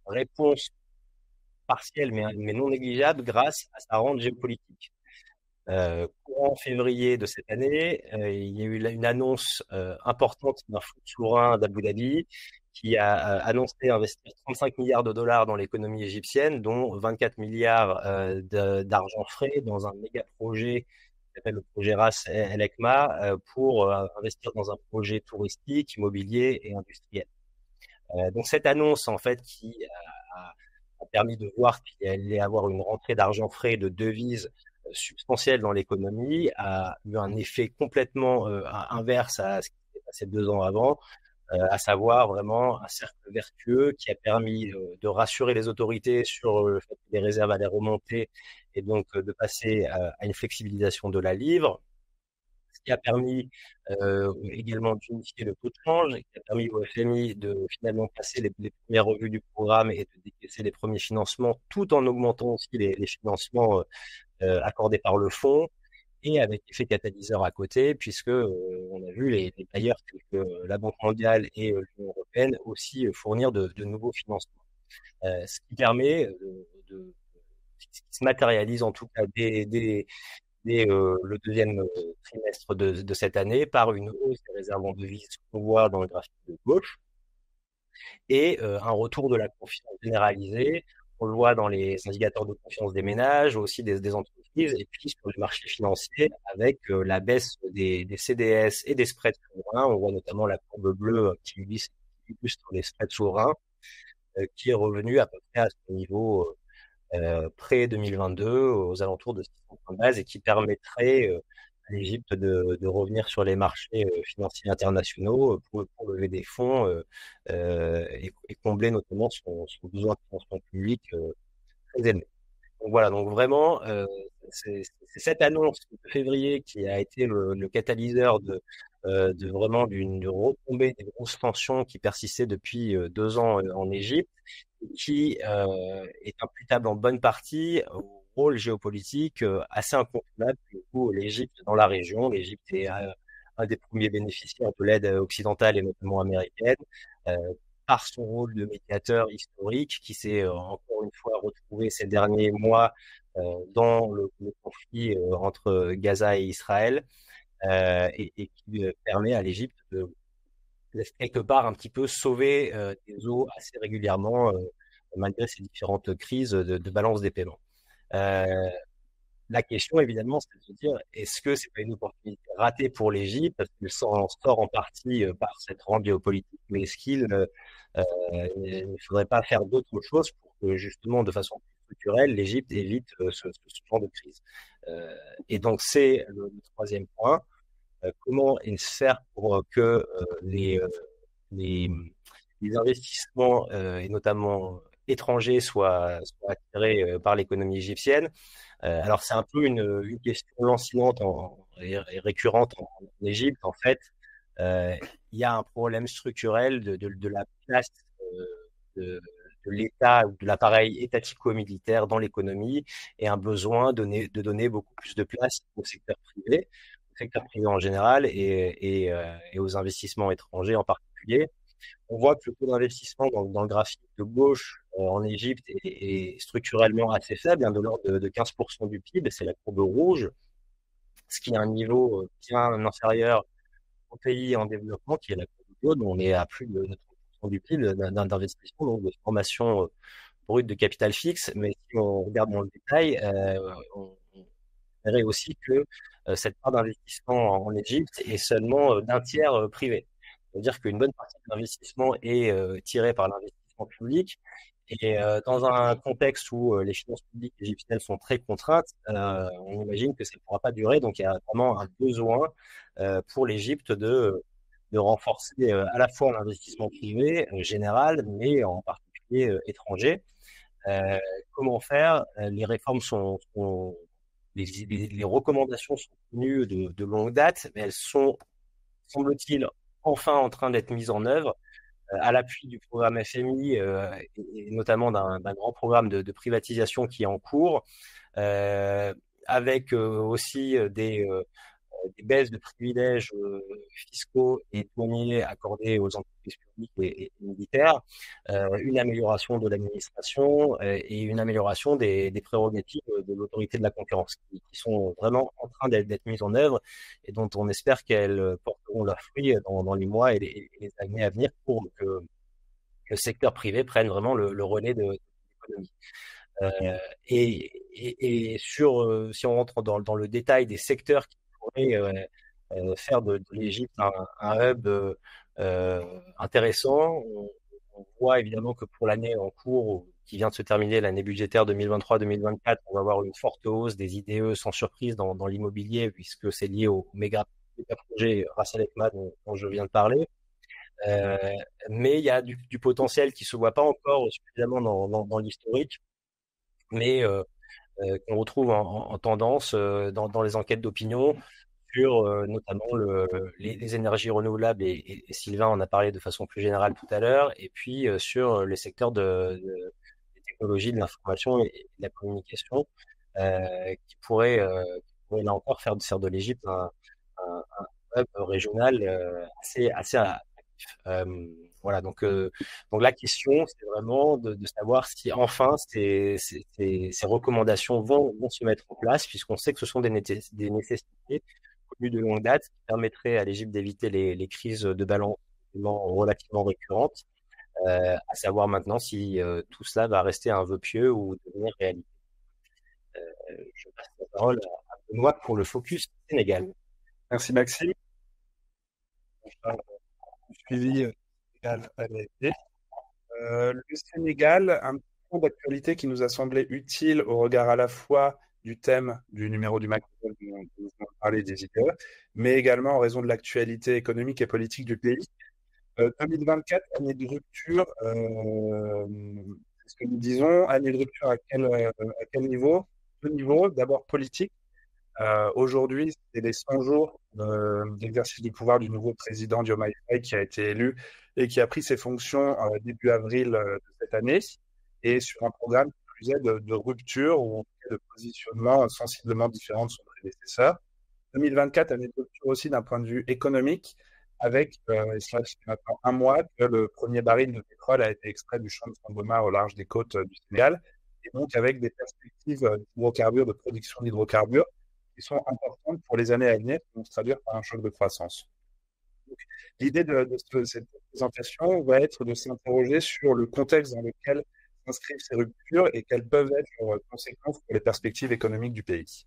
réponse partielle mais non négligeable, grâce à sa rente géopolitique. Courant février de cette année, il y a eu une annonce importante d'un fonds souverain d'Abu Dhabi qui a annoncé investir 35 milliards de dollars dans l'économie égyptienne, dont 24 milliards d'argent frais dans un méga projet qui s'appelle le projet Ras El Ekma pour investir dans un projet touristique, immobilier et industriel. Donc cette annonce, en fait, qui a permis de voir qu'il allait avoir une rentrée d'argent frais de devises substantielle dans l'économie, a eu un effet complètement inverse à ce qui s'est passé 2 ans avant, à savoir vraiment un cercle vertueux qui a permis de rassurer les autorités sur le fait que les réserves allaient remonter et donc de passer à une flexibilisation de la livre, ce qui a permis également d'unifier le taux de change, et qui a permis au FMI de finalement passer les premières revues du programme et de décaisser les premiers financements, tout en augmentant aussi les financements accordés par le fonds, et avec effet catalyseur à côté, puisque on a vu les bailleurs tels que la Banque mondiale et l'Union européenne aussi fournir de nouveaux financements. Ce qui permet ce qui se matérialise en tout cas dès le deuxième trimestre de cette année par une hausse des réserves en devises qu'on voit dans le graphique de gauche et un retour de la confiance généralisée. On le voit dans les indicateurs de confiance des ménages, aussi des entreprises, et puis sur le marché financier avec la baisse des CDS et des spreads souverains. On voit notamment la courbe bleue qui illustre les spreads souverains, qui est revenu à peu près à ce niveau pré-2022, aux alentours de 600 points de base, et qui permettrait à l'Égypte de revenir sur les marchés financiers internationaux pour lever des fonds et combler notamment son besoin de financement public très élevé. Donc voilà, donc vraiment, c'est cette annonce de février qui a été le catalyseur de vraiment d'une retombée des grosses tensions qui persistaient depuis 2 ans en Égypte, qui est imputable en bonne partie au rôle géopolitique assez incontournable que joue l'Égypte dans la région. L'Égypte est un des premiers bénéficiaires de l'aide occidentale et notamment américaine, euh, par son rôle de médiateur historique qui s'est encore une fois retrouvé ces derniers mois dans le conflit entre Gaza et Israël, et qui permet à l'Égypte laisse quelque part un petit peu sauver des eaux assez régulièrement, malgré ces différentes crises de balance des paiements. Euh, la question, évidemment, c'est de se dire, est-ce que c'est pas une opportunité ratée pour l'Égypte, parce qu'il s'en sort en partie par cette rente géopolitique, mais est-ce qu'il ne faudrait pas faire d'autres choses pour que, justement, de façon plus structurelle, l'Égypte évite ce genre de crise? Euh, et donc, c'est le troisième point. Comment faire pour que les, les investissements, et notamment étrangers, soient attirés par l'économie égyptienne? Alors, c'est un peu une question lancinante et récurrente en Égypte. En fait, euh, il y a un problème structurel de la place euh, de, de l'État ou de l'appareil étatico-militaire dans l'économie et un besoin de donner beaucoup plus de place au secteur privé en général et aux investissements étrangers en particulier. On voit que le taux d'investissement dans le graphique de gauche en Égypte est structurellement assez faible, hein, de l'ordre de 15% du PIB, c'est la courbe rouge, ce qui est un niveau bien inférieur au pays en développement, qui est la courbe jaune, on est à plus de 30% du PIB d'investissement, donc de formation brute de capital fixe. Mais si on regarde dans le détail, on verrait aussi que cette part d'investissement en Égypte est seulement d'un tiers privé. C'est-à-dire qu'une bonne partie de l'investissement est tirée par l'investissement public. Et dans un contexte où les finances publiques égyptiennes sont très contraintes, on imagine que ça ne pourra pas durer. Donc il y a vraiment un besoin pour l'Égypte de renforcer à la fois l'investissement privé général, mais en particulier étranger. Euh, comment faire? Les réformes les recommandations sont connues de longue date, mais elles sont, semble-t-il, enfin en train d'être mises en œuvre à l'appui du programme FMI et notamment d'un grand programme de privatisation qui est en cours, euh, avec aussi des baisses de privilèges fiscaux et douaniers accordés aux entreprises publiques et militaires, une amélioration de l'administration et une amélioration des prérogatives de l'autorité de la concurrence, qui sont vraiment en train d'être mises en œuvre et dont on espère qu'elles porteront leurs fruits dans les mois et les années à venir pour que le secteur privé prenne vraiment le relais de l'économie. Euh, si on rentre dans le détail des secteurs qui pourraient faire de l'Égypte un hub intéressant, on voit évidemment que pour l'année en cours, qui vient de se terminer, l'année budgétaire 2023-2024, on va avoir une forte hausse des IDE sans surprise dans l'immobilier, puisque c'est lié au méga projet Ras Al Khaimah dont je viens de parler. Euh, mais il y a du potentiel qui se voit pas encore suffisamment dans l'historique, mais qu'on retrouve en tendance dans les enquêtes d'opinion sur notamment les énergies renouvelables, et Sylvain en a parlé de façon plus générale tout à l'heure, et puis sur les secteurs des technologies, de l'information et de la communication, qui pourraient là encore faire de l'Égypte un hub régional assez actif. Voilà, donc la question, c'est vraiment de savoir si enfin ces recommandations vont se mettre en place, puisqu'on sait que ce sont des nécessités connues de longue date qui permettraient à l'Égypte d'éviter les crises de balance relativement récurrentes, à savoir maintenant si tout cela va rester un vœu pieux ou devenir réalité. Je passe la parole à Benoît pour le focus Sénégal. Merci Maxime. Suivi Sénégal à l'AFD. Le Sénégal, un point d'actualité qui nous a semblé utile au regard à la fois du thème du numéro du Magazine dont nous avons parlé des IPE, mais également en raison de l'actualité économique et politique du pays. 2024, année de rupture, c'est ce que nous disons, année de rupture à quel niveau? Deux niveaux, d'abord politique. Aujourd'hui, c'est les 100 jours d'exercice du pouvoir du nouveau président Diomaye Faye qui a été élu et qui a pris ses fonctions début avril de cette année, et sur un programme qui plus est de rupture ou en tout cas de positionnement sensiblement différent de son prédécesseur. 2024, année de rupture aussi d'un point de vue économique, avec, et cela fait maintenant un mois, que le premier baril de pétrole a été extrait du champ de Sangomar au large des côtes du Sénégal, et donc avec des perspectives d'hydrocarbures, de production d'hydrocarbures, qui sont importantes pour les années à venir, qui vont se traduire par un choc de croissance. L'idée de cette présentation va être de s'interroger sur le contexte dans lequel s'inscrivent ces ruptures et quelles peuvent être leurs conséquences pour les perspectives économiques du pays.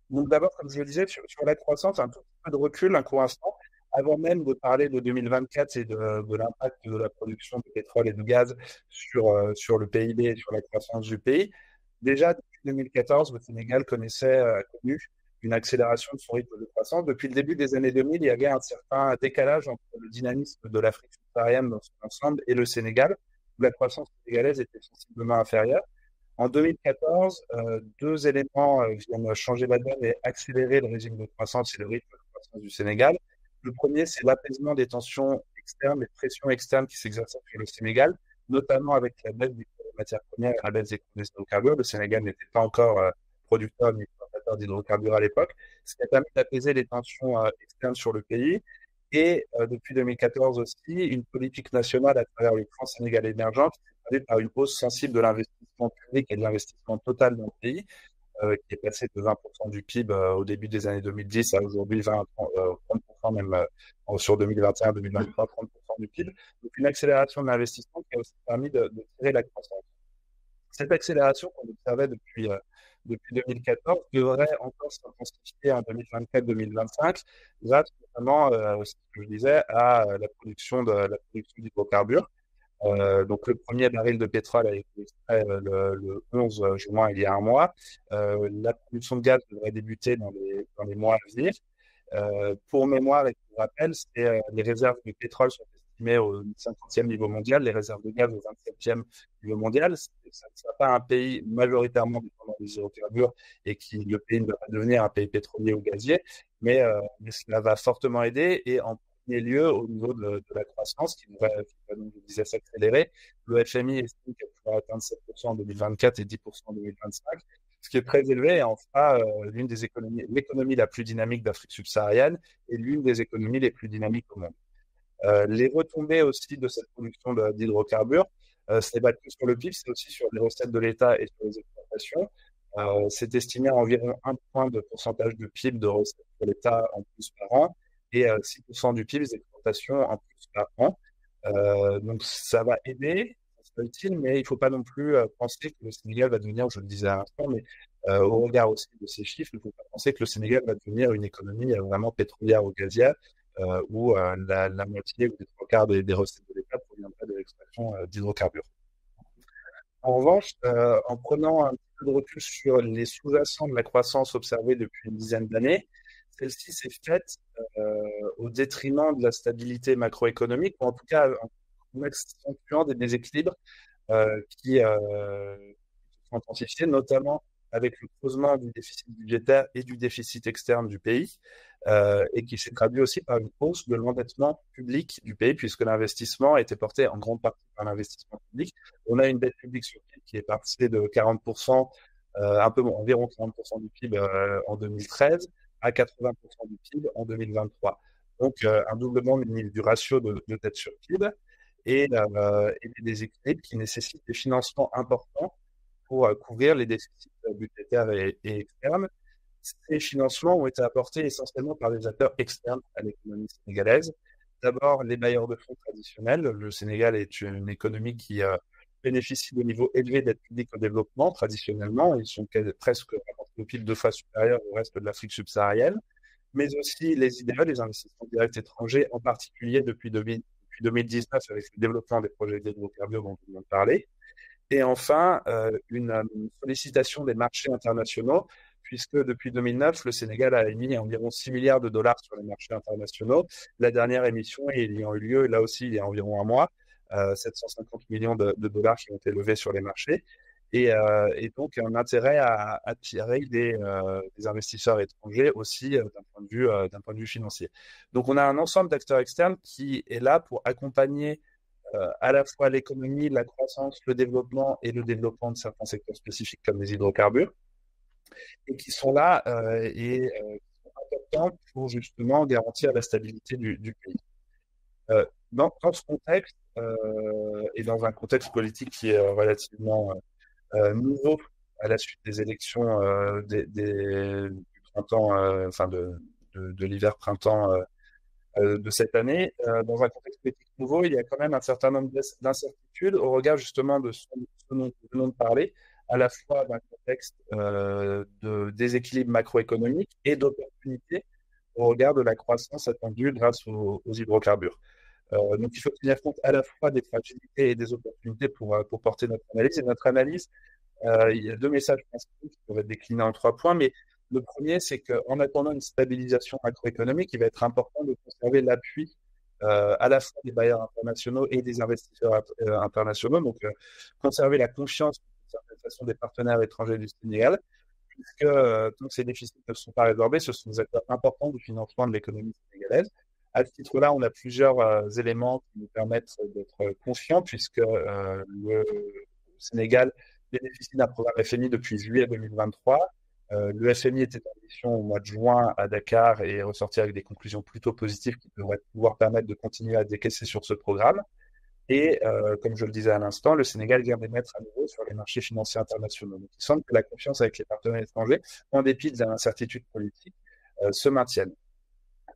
Donc d'abord, comme je le disais, sur la croissance, un tout petit peu de recul, un court instant, avant même de parler de 2024 et de l'impact de la production de pétrole et de gaz sur le PIB et sur la croissance du pays. Déjà, depuis 2014, le Sénégal a connu une accélération de son rythme de croissance. Depuis le début des années 2000, il y avait un certain décalage entre le dynamisme de l'Afrique subsaharienne dans son ensemble et le Sénégal, où la croissance sénégalaise était sensiblement inférieure. En 2014, deux éléments viennent changer la donne et accélérer le régime de croissance et le rythme de croissance du Sénégal. Le premier, c'est l'apaisement des tensions externes, des pressions externes qui s'exercent sur le Sénégal, notamment avec la baisse des cours des matières premières et la baisse des cours des hydrocarbures. Le Sénégal n'était pas encore producteur ni exportateur d'hydrocarbures à l'époque, ce qui a permis d'apaiser les tensions externes sur le pays. Et depuis 2014 aussi, une politique nationale à travers le Plan Sénégal émergent qui s'est traduite par une hausse sensible de l'investissement public et de l'investissement total dans le pays, qui est passé de 20% du PIB au début des années 2010 à aujourd'hui 30% même sur 2021, 2023, 30% du PIB. Donc une accélération de l'investissement qui a aussi permis de tirer la croissance. Cette accélération qu'on observait depuis 2014 devrait encore s'intensifier en 2024-2025, grâce notamment, ce que je disais, à la production d'hydrocarbures. Donc le premier baril de pétrole a été extrait le 11 juin, il y a un mois. La production de gaz devrait débuter dans les mois à venir. Pour mémoire et pour rappel, les réserves de pétrole sont estimées au 50e niveau mondial, les réserves de gaz au 27e niveau mondial. Ça ne sera pas un pays majoritairement dépendant des hydrocarbures et le pays ne va pas devenir un pays pétrolier ou gazier, mais cela va fortement aider et en premier lieu au niveau de la croissance qui va donc, je disais, s'accélérer. Le FMI estime qu'elle pourra atteindre 7% en 2024 et 10% en 2025, ce qui est très élevé et en fera l'économie la plus dynamique d'Afrique subsaharienne et l'une des économies les plus dynamiques au monde. Les retombées aussi de cette production d'hydrocarbures, ce n'est pas que sur le PIB, c'est aussi sur les recettes de l'État et sur les exportations. C'est estimé à environ 1 point de pourcentage de PIB de recettes pour l'État en plus par an et 6% du PIB des exportations en plus par an. Donc ça va aider, ça sera utile, mais il ne faut pas non plus penser que le Sénégal va devenir, je le disais à l'instant, mais au regard aussi de ces chiffres, il ne faut pas penser que le Sénégal va devenir une économie vraiment pétrolière ou gazière, où la moitié ou les trois quarts des recettes de l'État proviendraient de l'extraction d'hydrocarbures. En revanche, en prenant un petit peu de recul sur les sous-jacents de la croissance observée depuis une dizaine d'années, celle-ci s'est faite au détriment de la stabilité macroéconomique, ou en tout cas en accentuant des déséquilibres qui sont intensifiés, notamment avec le creusement du déficit budgétaire et du déficit externe du pays, et qui s'est traduit aussi par une hausse de l'endettement public du pays, puisque l'investissement a été porté en grande partie par l'investissement public. On a une dette publique sur PIB qui est passée de 40%, environ 40% du PIB en 2013 à 80% du PIB en 2023. Donc, un doublement du ratio de dette sur PIB et des déséquilibres qui nécessitent des financements importants pour couvrir les déficits budgétaires et externes. Ces financements ont été apportés essentiellement par des acteurs externes à l'économie sénégalaise. D'abord, les bailleurs de fonds traditionnels. Le Sénégal est une économie qui bénéficie de niveaux élevés d'aide publique au développement traditionnellement. Ils sont presque au PIB 2 fois supérieurs au reste de l'Afrique subsaharienne, mais aussi les IDE, les investissements directs étrangers, en particulier depuis 2019 avec le développement des projets d'hydrocarbures dont nous venons de parler. Et enfin, une sollicitation des marchés internationaux, puisque depuis 2009, le Sénégal a émis environ 6 milliards de dollars sur les marchés internationaux. La dernière émission, il y a eu lieu, là aussi, il y a environ un mois, 750 millions de dollars qui ont été levés sur les marchés. Et donc, un intérêt à attirer des investisseurs étrangers aussi d'un point de vue financier. Donc, on a un ensemble d'acteurs externes qui est là pour accompagner à la fois l'économie, la croissance, le développement et le développement de certains secteurs spécifiques comme les hydrocarbures, et qui sont là qui sont importants pour justement garantir la stabilité du pays. Dans ce contexte, et dans un contexte politique qui est relativement nouveau à la suite des élections du printemps, enfin de l'hiver-printemps de cette année. Dans un contexte politique nouveau, il y a quand même un certain nombre d'incertitudes au regard justement de ce dont nous venons de parler, à la fois d'un contexte de déséquilibre macroéconomique et d'opportunités au regard de la croissance attendue grâce aux hydrocarbures. Donc, il faut tenir compte à la fois des fragilités et des opportunités pour porter notre analyse. Et notre analyse, il y a deux messages principaux qui peuvent être déclinés en trois points, mais le premier, c'est qu'en attendant une stabilisation macroéconomique, il va être important de conserver l'appui à la fois des bailleurs internationaux et des investisseurs internationaux, donc conserver la confiance d'une certaine façon des partenaires étrangers du Sénégal, puisque tant que ces déficits ne sont pas résorbés, ce sont des acteurs importants du financement de l'économie sénégalaise. À ce titre-là, on a plusieurs éléments qui nous permettent d'être confiants, puisque le Sénégal bénéficie d'un programme FMI depuis juillet 2023. Le FMI était en mission au mois de juin à Dakar et est ressorti avec des conclusions plutôt positives qui devraient pouvoir permettre de continuer à décaisser sur ce programme. Et comme je le disais à l'instant, le Sénégal vient d'émettre à nouveau sur les marchés financiers internationaux. Donc, il semble que la confiance avec les partenaires étrangers, en dépit de l'incertitude politique, se maintienne.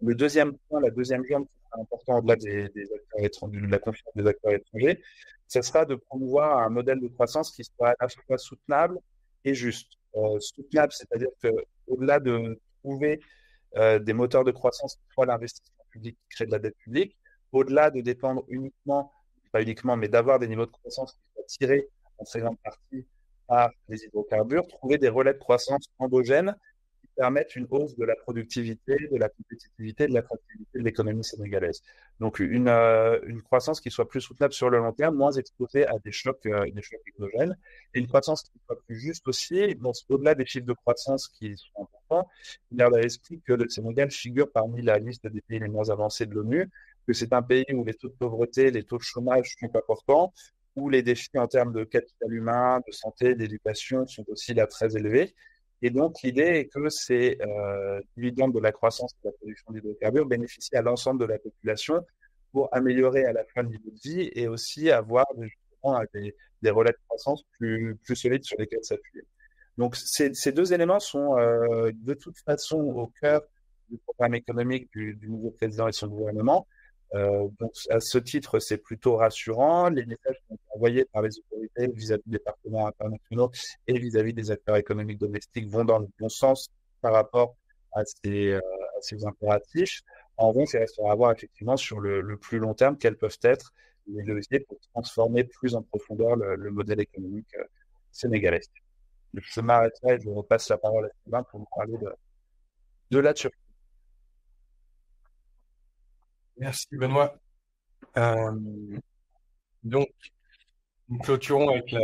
Le deuxième point, la deuxième jambe qui sera important au-delà des acteurs étrangers, de la confiance des acteurs étrangers, ce sera de promouvoir un modèle de croissance qui soit à la fois soutenable et juste. Soutenable, c'est-à-dire qu'au-delà de trouver des moteurs de croissance qui soient l'investissement public qui crée de la dette publique, au-delà de dépendre uniquement, pas uniquement, mais d'avoir des niveaux de croissance qui soient tirés en très grande partie par les hydrocarbures, trouver des relais de croissance endogènes permettre une hausse de la productivité, de la compétitivité, de l'attractivité de l'économie sénégalaise. Donc une croissance qui soit plus soutenable sur le long terme, moins exposée à des chocs exogènes, et une croissance qui soit plus juste aussi. Bon, au-delà des chiffres de croissance qui sont importants, il garde à l'esprit que le Sénégal figure parmi la liste des pays les moins avancés de l'ONU, que c'est un pays où les taux de pauvreté, les taux de chômage sont importants, où les défis en termes de capital humain, de santé, d'éducation sont aussi là très élevés. Et donc, l'idée est que ces dividendes de la croissance de la production d'hydrocarbures bénéficient à l'ensemble de la population pour améliorer à la fois le niveau de vie et aussi avoir justement des relais de croissance plus solides sur lesquels s'appuyer. Donc, ces deux éléments sont de toute façon au cœur du programme économique du nouveau président et de son gouvernement. Donc, à ce titre, c'est plutôt rassurant. Les messages qui ont été envoyés par les autorités vis-à-vis des partenaires internationaux et vis-à-vis des acteurs économiques domestiques vont dans le bon sens par rapport à ces impératifs. En revanche, il restera à voir effectivement sur le plus long terme quels peuvent être les leviers pour transformer plus en profondeur le modèle économique sénégalais. Je m'arrête là et je repasse la parole à Sylvain pour nous parler de la Turquie. Merci Benoît. Euh, donc, nous clôturons avec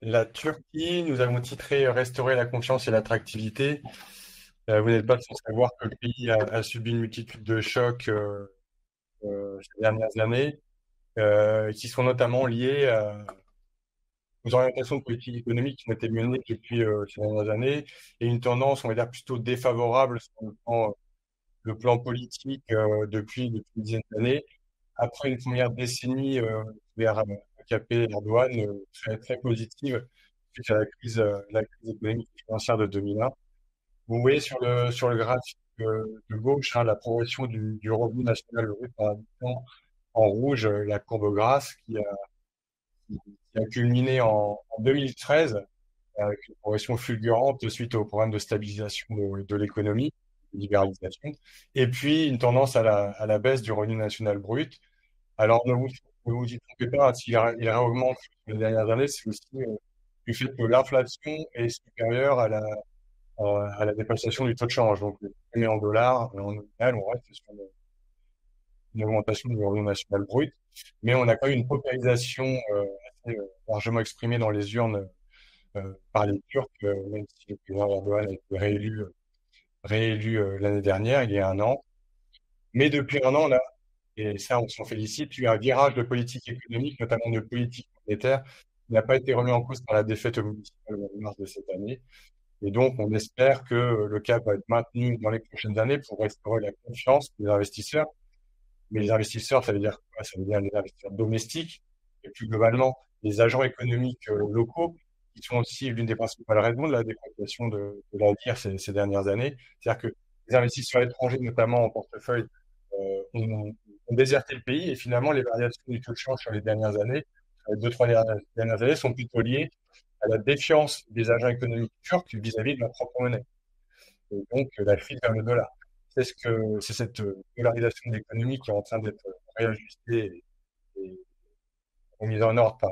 la Turquie. Nous avons titré Restaurer la confiance et l'attractivité. Vous n'êtes pas sans savoir que le pays a subi une multitude de chocs ces dernières années, qui sont notamment liés aux orientations de politique économique qui ont été menées depuis ces dernières années et une tendance, on va dire, plutôt défavorable sur le plan politique depuis une dizaine d'années. Après une première décennie vers AKP Erdogan très, très positive suite à la crise économique et financière de 2001. Vous voyez sur le graphique de gauche la progression du revenu national brut par habitant en rouge, la courbe grasse qui a culminé en 2013 avec une progression fulgurante suite au programme de stabilisation de l'économie, de libéralisation, et puis une tendance à la baisse du revenu national brut. Alors, ne vous y trompez pas, s'il il augmente les dernières années, c'est aussi du fait que l'inflation est supérieure à la dépréciation du taux de change. Donc, mais en dollars, en nominal, on reste sur une augmentation du revenu national brut, mais on a quand même une paupérisation assez largement exprimée dans les urnes par les Turcs, même si le président Erdogan a été réélu l'année dernière, il y a un an. Mais depuis un an, on a, et ça on s'en félicite, eu un virage de politique économique, notamment de politique monétaire, qui n'a pas été remis en cause par la défaite au municipal au mois de mars de cette année. Et donc, on espère que le cap va être maintenu dans les prochaines années pour restaurer la confiance des investisseurs. Mais les investisseurs, ça veut dire quoi? Ça veut dire les investisseurs domestiques et plus globalement les agents économiques locaux qui sont aussi l'une des principales raisons de la dépréciation de la lire ces dernières années. C'est-à-dire que les investisseurs étrangers, notamment en portefeuille ont déserté le pays et finalement, les variations du taux de change sur les dernières années, les 2, 3 dernières années, sont plutôt liées à la défiance des agents économiques turcs vis-à-vis de leur propre monnaie. Et donc, la fuite vers le dollar. C'est cette polarisation de l'économie qui est en train d'être réajustée et remise en ordre par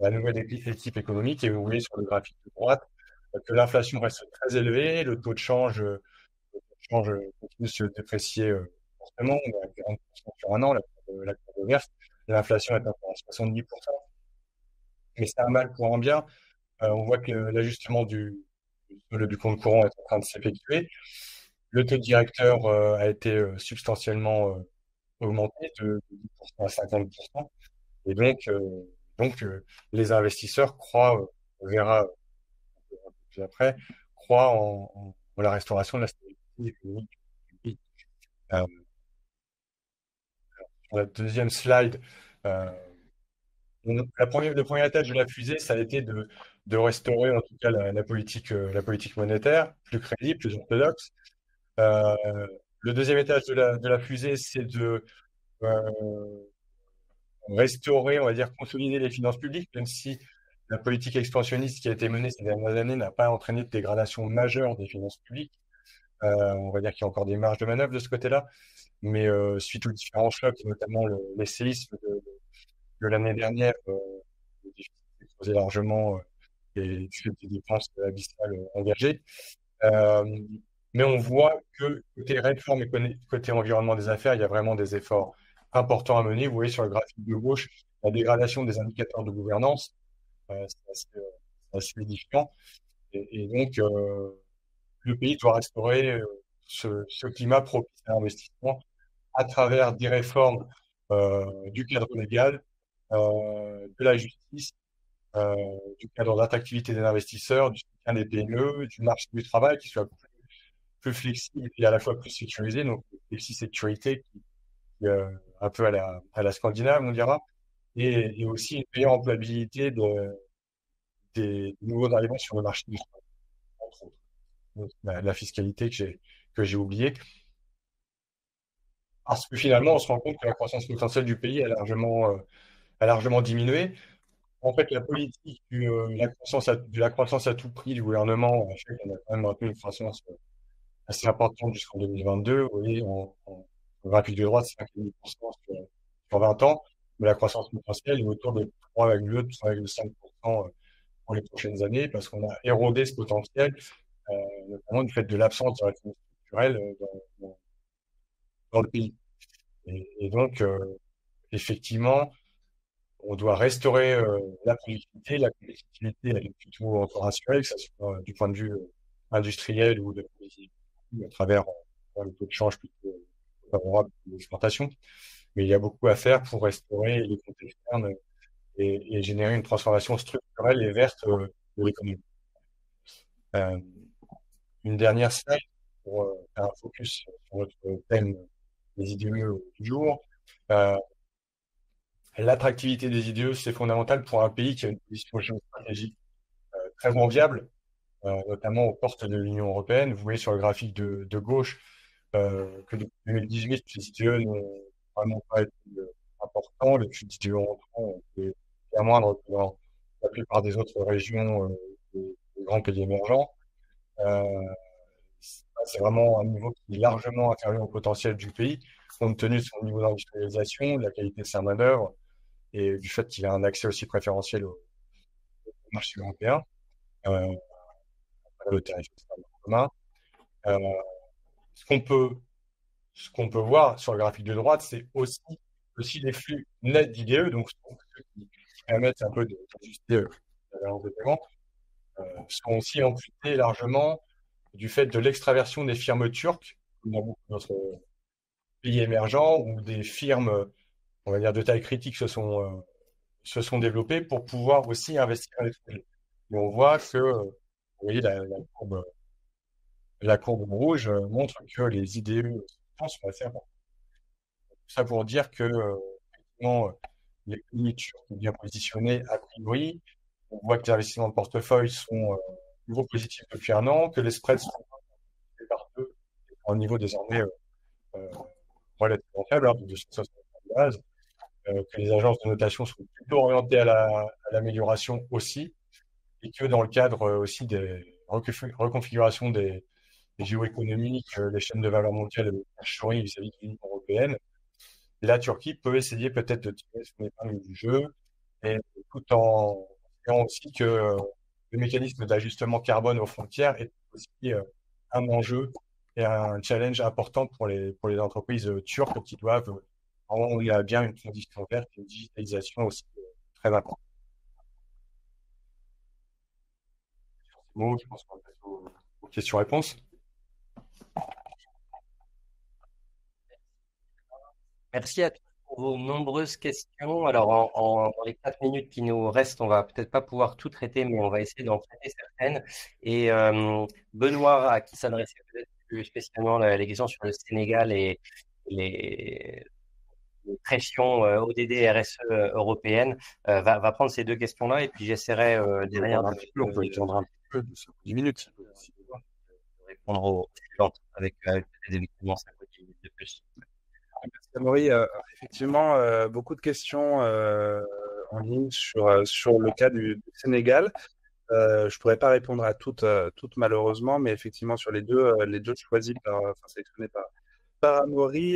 la nouvelle équipe économique. Et vous voyez sur le graphique de droite que l'inflation reste très élevée, le taux de change continue de se déprécier fortement, on est à 40% sur un an, la courbe verte. L'inflation est encore à 70%, mais c'est un mal pour un bien. On voit que l'ajustement du compte courant est en train de s'effectuer. Le taux directeur a été substantiellement augmenté de 10% à 50%. Et les investisseurs croient, on verra un peu plus après, croient en la restauration de la stabilité économique du pays. Euh, Sur la deuxième slide, euh, le premier étage de la fusée, ça a été de restaurer en tout cas la politique monétaire, plus crédible, plus orthodoxe. Euh, le deuxième étage de la fusée, c'est de euh, restaurer, on va dire, consolider les finances publiques, même si la politique expansionniste qui a été menée ces dernières années n'a pas entraîné de dégradation majeure des finances publiques. On va dire qu'il y a encore des marges de manœuvre de ce côté-là, mais suite aux différents chocs, et notamment les séismes de l'année dernière, le déficit s'est creusé largement et du fait des dépenses abyssales engagées. Euh, mais on voit que côté réforme et côté environnement des affaires, il y a vraiment des efforts importants à mener. Vous voyez sur le graphique de gauche la dégradation des indicateurs de gouvernance. C'est assez édifiant. Et donc, le pays doit restaurer ce climat propice à l'investissement à travers des réformes du cadre légal, de la justice, euh, du cadre d'attractivité des investisseurs, du soutien des PME, du marché du travail qui soit plus flexible et à la fois plus sécurisé, donc flexi-sécurité un peu à la scandinave, on dira, et aussi une meilleure employabilité des nouveaux arrivants sur le marché du travail, entre autres. Donc, la fiscalité que j'ai oubliée. Parce que finalement, on se rend compte que la croissance potentielle du pays a largement diminué. En fait, la politique de la croissance à tout prix du gouvernement a fait qu'on a quand même maintenu une croissance assez importante jusqu'en 2022. Vous voyez, en graphique de droite, c'est 5,5% sur 20 ans, mais la croissance potentielle est autour de 3,2-3,5% pour les prochaines années, parce qu'on a érodé ce potentiel, notamment du fait de l'absence de réformes structurelles dans le pays. Et donc, effectivement, on doit restaurer la productivité, la compétitivité, elle est plutôt encore assurée, que ce soit du point de vue industriel ou de politique, à travers le taux de change plutôt favorable pour l'exportation. Mais il y a beaucoup à faire pour restaurer les comptes externes et générer une transformation structurelle et verte de l'économie. Euh, une dernière slide pour faire un focus sur notre thème des IDE du jour. Euh, L'attractivité des IDE, c'est fondamental pour un pays qui a une position géostratégique très enviable, notamment aux portes de l'Union européenne. Vous voyez sur le graphique de gauche que depuis 2018, les IDE n'ont vraiment pas été importants. Les flux d'IDE entrants ont été bien moindres que dans la plupart des autres régions des grands pays émergents. Euh, c'est vraiment un niveau qui est largement inférieur au potentiel du pays, compte tenu de son niveau d'industrialisation, de la qualité de sa main-d'œuvre et du fait qu'il a un accès aussi préférentiel au marché européen, euh, le tarif extrêmement commun. Euh, ce qu'on peut, ce qu'on peut voir sur le graphique de droite, c'est aussi les flux nets d'IDE, donc ceux qui permettent un peu d'ajuster la balance des paiements, sont aussi amputés largement du fait de l'extraversion des firmes turques, comme dans beaucoup d'autres pays émergents, où des firmes, on va dire, de taille critique se sont développées pour pouvoir aussi investir à l'étranger. Et on voit que, vous voyez, la courbe rouge montre que les IDE sont assez importants. Tout ça pour dire que, effectivement, les pays turcs sont bien positionnés a priori. On voit que les investissements de portefeuille sont nouveau positifs depuis un an, que les spreads sont par deux, au niveau désormais relativement faible, de 260 de base, que les agences de notation sont plutôt orientées à l'amélioration aussi, et que dans le cadre aussi des reconfigurations des géoéconomiques, des chaînes de valeur mondiale et de monitoring vis-à-vis de l'Union européenne, la Turquie peut essayer peut-être de tirer son épingle du jeu, et tout en disant aussi que le mécanisme d'ajustement carbone aux frontières est aussi un enjeu et un challenge important pour les entreprises turques qui doivent, il y a bien une transition verte et une digitalisation aussi très importante. Bon, je pense qu'on va passer aux questions-réponses. Merci à tous pour vos nombreuses questions. Alors, dans les 4 minutes qui nous restent, on va peut-être pas pouvoir tout traiter, mais on va essayer d'en traiter certaines. Et Benoît, à qui s'adressait peut-être plus spécialement les questions sur le Sénégal et les, les pressions ODD RSE européennes, va prendre ces deux questions-là. Et puis, j'essaierai derrière On peut étendre un peu de 10 minutes. de répondre aux suivantes avec évidemment 5 minutes de plus. Merci Amaury. Effectivement, beaucoup de questions en ligne sur le cas du Sénégal. Je pourrais pas répondre à toutes malheureusement, mais effectivement sur les deux choisis sélectionnés par Amaury,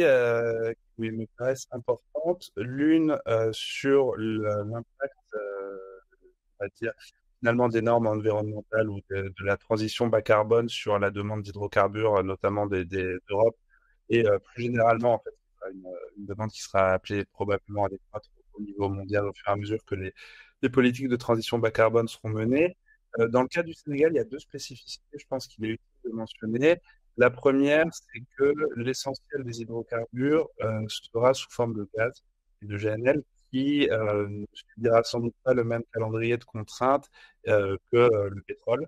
qui me paraissent importantes. L'une sur l'impact, on va dire, finalement des normes environnementales ou de la transition bas carbone sur la demande d'hydrocarbures, notamment d'Europe, et plus généralement, en fait, une demande qui sera appelée probablement à décroître au niveau mondial au fur et à mesure que les politiques de transition bas carbone seront menées. Dans le cas du Sénégal, il y a deux spécificités, je pense qu'il est utile de mentionner. La première, c'est que l'essentiel des hydrocarbures sera sous forme de gaz et de GNL qui ne subira sans doute pas le même calendrier de contraintes que le pétrole.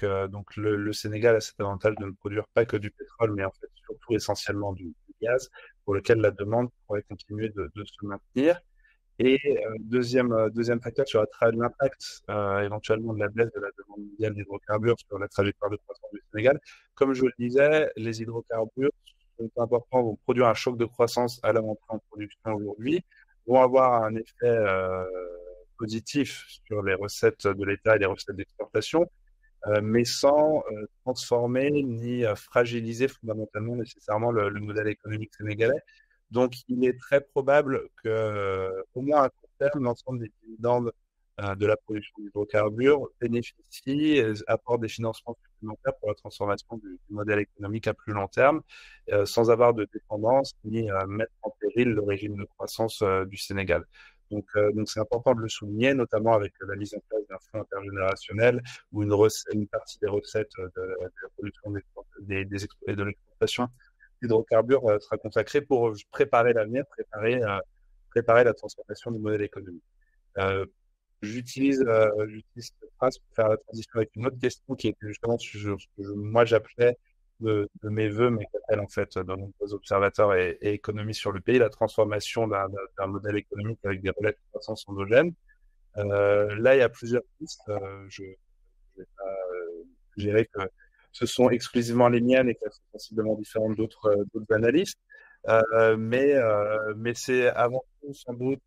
Donc le Sénégal a cet avantage de ne produire pas que du pétrole, mais en fait surtout essentiellement du gaz, pour lequel la demande pourrait continuer de se maintenir. Et deuxième facteur sur l'impact éventuellement de la baisse de la demande mondiale d'hydrocarbures sur la trajectoire de croissance du Sénégal. Comme je le disais, les hydrocarbures sont importants, vont produire un choc de croissance à la montée en production aujourd'hui, vont avoir un effet positif sur les recettes de l'État et les recettes d'exportation, mais sans transformer ni fragiliser fondamentalement nécessairement le modèle économique sénégalais. Donc, il est très probable que, au moins à court terme, l'ensemble des dividendes de la production d'hydrocarbures bénéficient et apportent des financements supplémentaires pour la transformation du modèle économique à plus long terme, sans avoir de dépendance ni mettre en péril le régime de croissance du Sénégal. Donc, c'est important de le souligner, notamment avec la mise en place d'un fonds intergénérationnel où une partie des recettes de la production et de l'exportation d'hydrocarbures sera consacrée pour préparer l'avenir, préparer la transformation du modèle économique. J'utilise cette phrase pour faire la transition avec une autre question qui était justement sur ce que moi j'appelais de mes voeux, mais qu'appellent en fait de nombreux observateurs et économistes sur le pays, la transformation d'un modèle économique avec des relais de croissance endogènes. Là, il y a plusieurs pistes. Je vais pas suggérer que ce sont exclusivement les miennes et qu'elles sont sensiblement différentes d'autres analystes. Mais c'est avant tout sans doute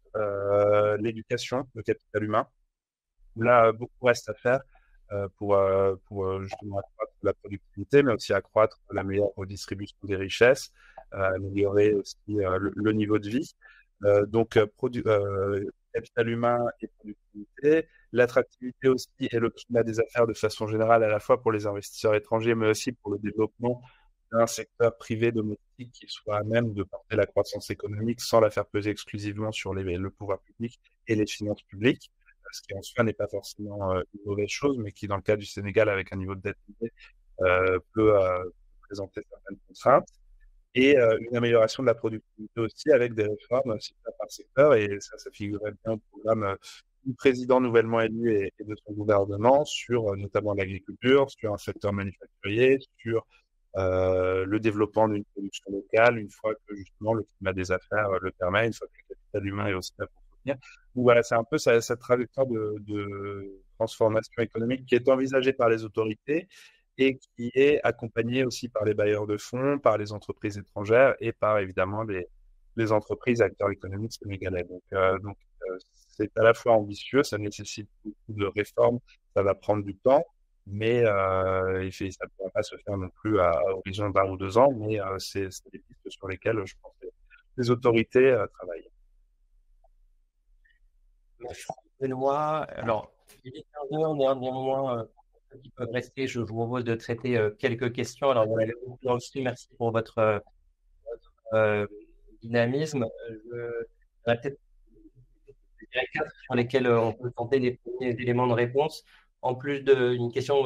l'éducation, le capital humain. Là, beaucoup reste à faire pour justement accroître la productivité, mais aussi accroître la meilleure redistribution des richesses, améliorer aussi le niveau de vie. Donc, capital humain et productivité, l'attractivité aussi et le climat des affaires de façon générale, à la fois pour les investisseurs étrangers, mais aussi pour le développement d'un secteur privé domestique qui soit à même de porter la croissance économique sans la faire peser exclusivement sur le pouvoir public et les finances publiques, ce qui en soi n'est pas forcément une mauvaise chose, mais qui, dans le cas du Sénégal, avec un niveau de dette élevé, peut présenter certaines contraintes. Et une amélioration de la productivité aussi avec des réformes secteur par secteur. Et ça figurait bien au programme du président nouvellement élu et de son gouvernement sur notamment l'agriculture, sur un secteur manufacturier, sur le développement d'une production locale, une fois que justement le climat des affaires le permet, une fois que le capital humain est aussi là pour soutenir. Donc voilà, c'est un peu cette trajectoire de transformation économique qui est envisagée par les autorités et qui est accompagné aussi par les bailleurs de fonds, par les entreprises étrangères et par évidemment les entreprises acteurs économiques sénégalais. C'est à la fois ambitieux, ça nécessite beaucoup de réformes, ça va prendre du temps, mais ça ne pourra pas se faire non plus à horizon d'1 ou 2 ans, mais c'est des pistes sur lesquelles je pense que les autorités travaillent. Merci Benoît. Alors, il est 15 heures, néanmoins, pour ceux qui peuvent rester, je vous propose de traiter quelques questions. Alors, il y en avait beaucoup dans le sujet. Merci pour votre dynamisme. Il y en a peut-être je dirais, 4 sur lesquels on peut tenter des premiers éléments de réponse. En plus d'une question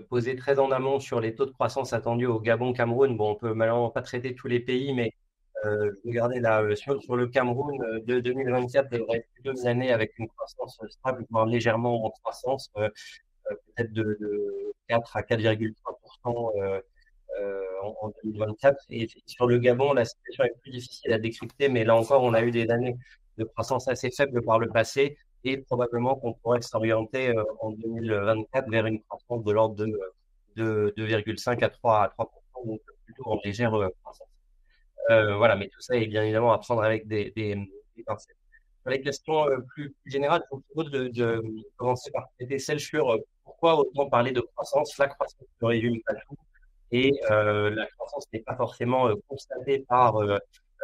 posée très en amont sur les taux de croissance attendus au Gabon, Cameroun, bon, on peut malheureusement pas traiter tous les pays, mais regardez là, sur le Cameroun, de 2024 devrait être plutôt une année avec une croissance stable, voire légèrement en croissance, peut-être de 4 à 4,3% en 2024. Et sur le Gabon, la situation est plus difficile à décrypter, mais là encore, on a eu des années de croissance assez faible par le passé et probablement qu'on pourrait s'orienter en 2024 vers une croissance de l'ordre de 2,5 à 3%, donc plutôt en légère croissance. Voilà, mais tout ça est bien évidemment à prendre avec des pincettes. Sur les questions plus générales, je vous propose de commencer par traiter celle sur pourquoi autant parler de croissance. La croissance ne résume pas tout et la croissance n'est pas forcément constatée par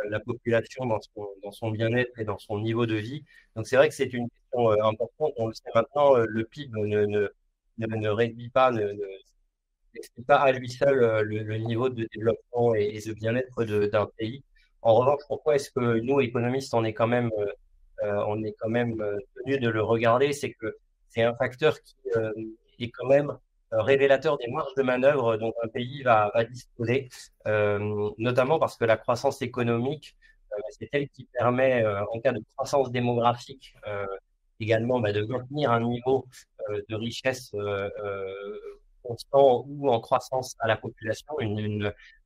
la population dans son bien-être et dans son niveau de vie. Donc c'est vrai que c'est une question importante. On le sait maintenant, le PIB ne réduit pas, n'explique pas à lui seul le niveau de développement et de bien-être d'un pays. En revanche, pourquoi est-ce que nous, économistes, on est quand même tenu de le regarder? C'est que c'est un facteur qui est quand même révélateur des marges de manœuvre dont un pays va disposer, notamment parce que la croissance économique, c'est elle qui permet, en cas de croissance démographique, également de maintenir un niveau de richesse constant ou en croissance à la population.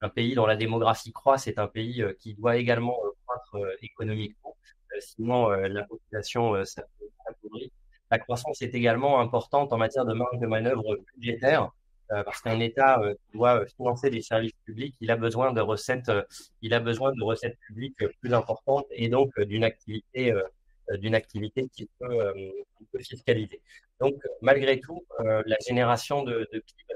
Un pays dont la démographie croît, c'est un pays qui doit également croître économiquement. Sinon, la population s'appauvrit. La croissance est également importante en matière de marge de manœuvre budgétaire, parce qu'un État qui doit financer des services publics, il a besoin de recettes publiques plus importantes et donc d'une activité qui peut fiscaliser. Donc, malgré tout, la génération de PIB,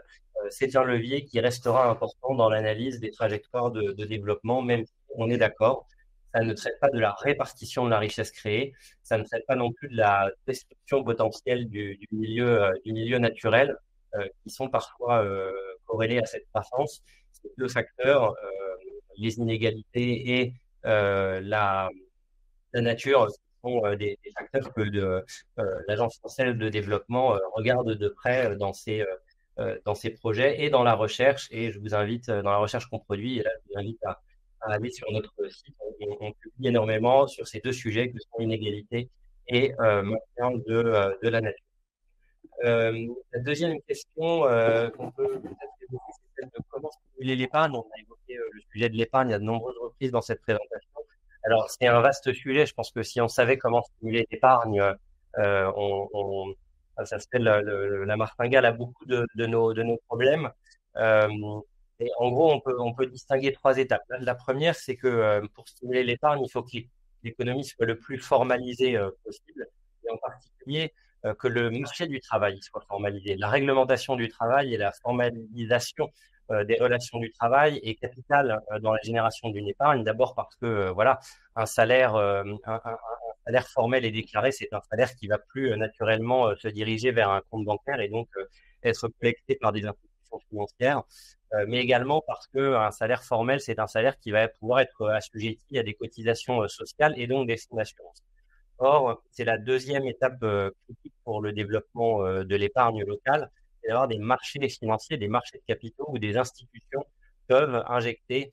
c'est un levier qui restera important dans l'analyse des trajectoires de développement, même si on est d'accord. Ça ne traite pas de la répartition de la richesse créée, ça ne traite pas non plus de la destruction potentielle du milieu naturel, qui sont parfois corrélés à cette croissance. Ces deux facteurs, les inégalités et la nature, sont des facteurs que l'Agence française de développement regarde de près dans ses projets et dans la recherche. Et je vous invite, dans la recherche qu'on produit, et là, je vous invite à aller sur notre site. On publie énormément sur ces deux sujets que sont l'inégalité et maintien de la nature. La deuxième question qu'on peut peut-être évoquer, c'est celle de comment stimuler l'épargne. On a évoqué le sujet de l'épargne à de nombreuses reprises dans cette présentation. Alors, c'est un vaste sujet. Je pense que si on savait comment stimuler l'épargne, ça s'appelle la martingale à beaucoup de nos problèmes. Euh, et en gros, on peut distinguer 3 étapes. La première, c'est que pour stimuler l'épargne, il faut que l'économie soit le plus formalisée possible, et en particulier que le marché du travail soit formalisé. La réglementation du travail et la formalisation des relations du travail est capitale dans la génération d'une épargne. D'abord parce que voilà, un salaire, un salaire formel et déclaré, c'est un salaire qui va plus naturellement se diriger vers un compte bancaire et donc être collecté par des institutions financières. Mais également parce que un salaire formel, c'est un salaire qui va pouvoir être assujetti à des cotisations sociales et donc des fonds d'assurance. Or, c'est la deuxième étape critique pour le développement de l'épargne locale, c'est d'avoir des marchés financiers, des marchés de capitaux où des institutions peuvent injecter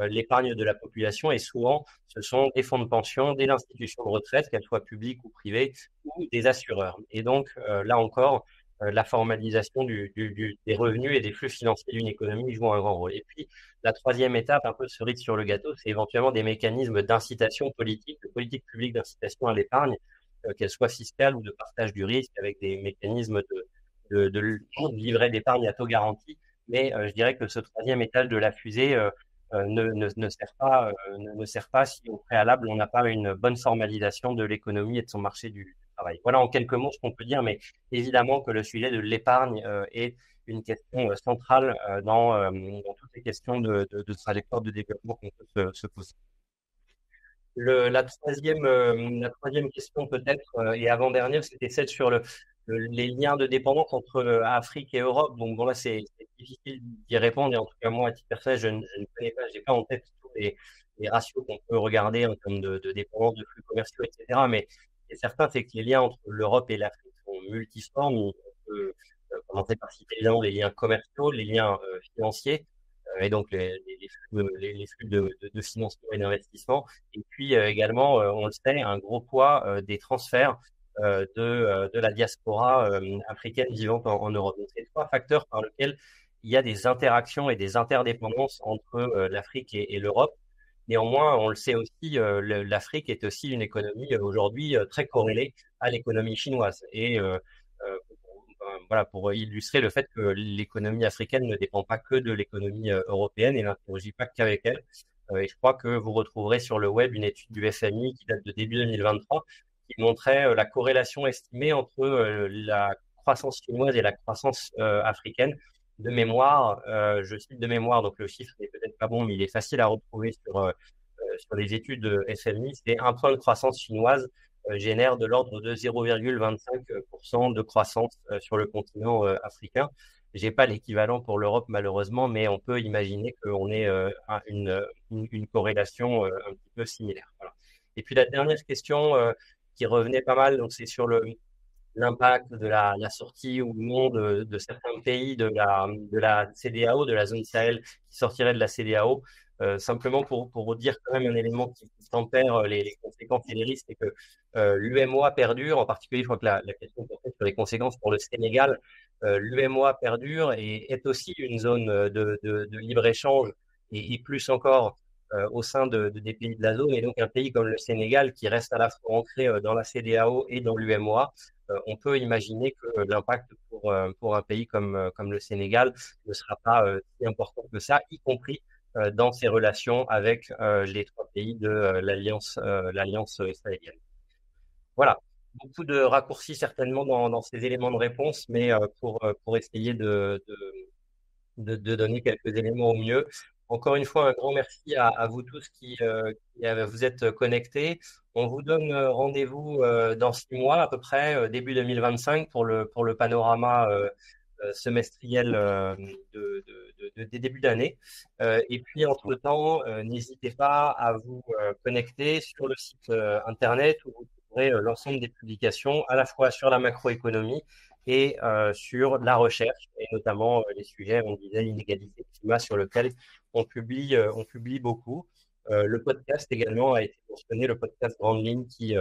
l'épargne de la population. Et souvent, ce sont des fonds de pension, des institutions de retraite, qu'elles soient publiques ou privées, ou des assureurs. Et donc, là encore, la formalisation des revenus et des flux financiers d'une économie joue un grand rôle. Et puis, la troisième étape, un peu cerise sur le gâteau, c'est éventuellement des mécanismes d'incitation politique, de politique publique d'incitation à l'épargne, qu'elle soit fiscale ou de partage du risque, avec des mécanismes de livret d'épargne à taux garanti, mais je dirais que ce troisième étage de la fusée ne sert pas si au préalable on n'a pas une bonne formalisation de l'économie et de son marché du travail. Voilà en quelques mots ce qu'on peut dire, mais évidemment que le sujet de l'épargne est une question centrale dans toutes les questions de trajectoire de développement qu'on peut se poser. La troisième question peut-être, et avant-dernière, c'était celle sur les liens de dépendance entre Afrique et Europe. Donc bon, là, c'est difficile d'y répondre. Et en tout cas, moi, à titre personnel, je ne connais pas, j'ai pas en tête tous les ratios qu'on peut regarder en termes de dépendance, de flux commerciaux, etc. Mais ce qui est certain, c'est que les liens entre l'Europe et l'Afrique sont multiformes. On peut commencer par citer évidemment les liens commerciaux, les liens financiers, et donc les flux de financement et d'investissement. Et puis également, on le sait, un gros poids des transferts de la diaspora africaine vivant en Europe. Donc, c'est trois facteurs par lesquels il y a des interactions et des interdépendances entre l'Afrique et l'Europe. Néanmoins, on le sait aussi, l'Afrique est aussi une économie aujourd'hui très corrélée à l'économie chinoise. Et voilà, pour illustrer le fait que l'économie africaine ne dépend pas que de l'économie européenne et n'interagit pas qu'avec elle. Et je crois que vous retrouverez sur le web une étude du FMI qui date de début 2023 qui montrait la corrélation estimée entre la croissance chinoise et la croissance africaine. De mémoire, je cite de mémoire, donc le chiffre n'est peut-être pas bon, mais il est facile à retrouver sur les études FMI. C'est un point de croissance chinoise génère de l'ordre de 0,25% de croissance sur le continent africain. J'ai pas l'équivalent pour l'Europe malheureusement, mais on peut imaginer qu'on ait une corrélation un petit peu similaire. Voilà. Et puis la dernière question qui revenait pas mal, donc c'est sur l'impact de la sortie ou non de certains pays de la CEDEAO, de la zone Sahel qui sortirait de la CEDEAO. Simplement pour dire quand même un élément qui tempère les conséquences et les risques, c'est que l'UMOA perdure, en particulier, je crois que la question portait sur les conséquences pour le Sénégal. L'UMOA perdure et est aussi une zone de libre-échange et plus encore au sein des pays de la zone. Et donc un pays comme le Sénégal, qui reste à la fois ancré dans la CEDEAO et dans l'UMOA, on peut imaginer que l'impact pour un pays comme le Sénégal ne sera pas si important que ça, y compris dans ses relations avec les trois pays de l'Alliance sahélienne. Voilà, beaucoup de raccourcis certainement dans ces éléments de réponse, mais pour essayer de donner quelques éléments au mieux. Encore une fois, un grand merci à vous tous qui vous êtes connectés. On vous donne rendez-vous dans 6 mois à peu près, début 2025, pour le panorama semestriel des débuts d'année. Et puis, entre-temps, n'hésitez pas à vous connecter sur le site Internet où vous trouverez l'ensemble des publications, à la fois sur la macroéconomie et sur la recherche, et notamment les sujets, on disait, l'inégalité, climat, sur lequel on publie beaucoup. Le podcast également a été mentionné, le podcast Grande Ligne qui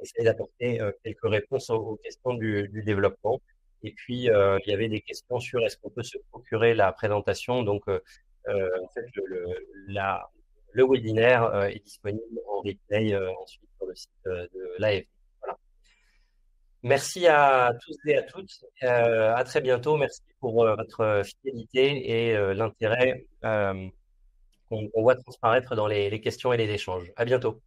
essaie d'apporter quelques réponses aux questions du développement. Et puis, il y avait des questions sur est-ce qu'on peut se procurer la présentation. Donc, en fait, le webinaire est disponible en replay ensuite sur le site de l'AFD. Voilà. Merci à tous et à toutes. À très bientôt. Merci pour votre fidélité et l'intérêt qu'on voit transparaître dans les questions et les échanges. À bientôt.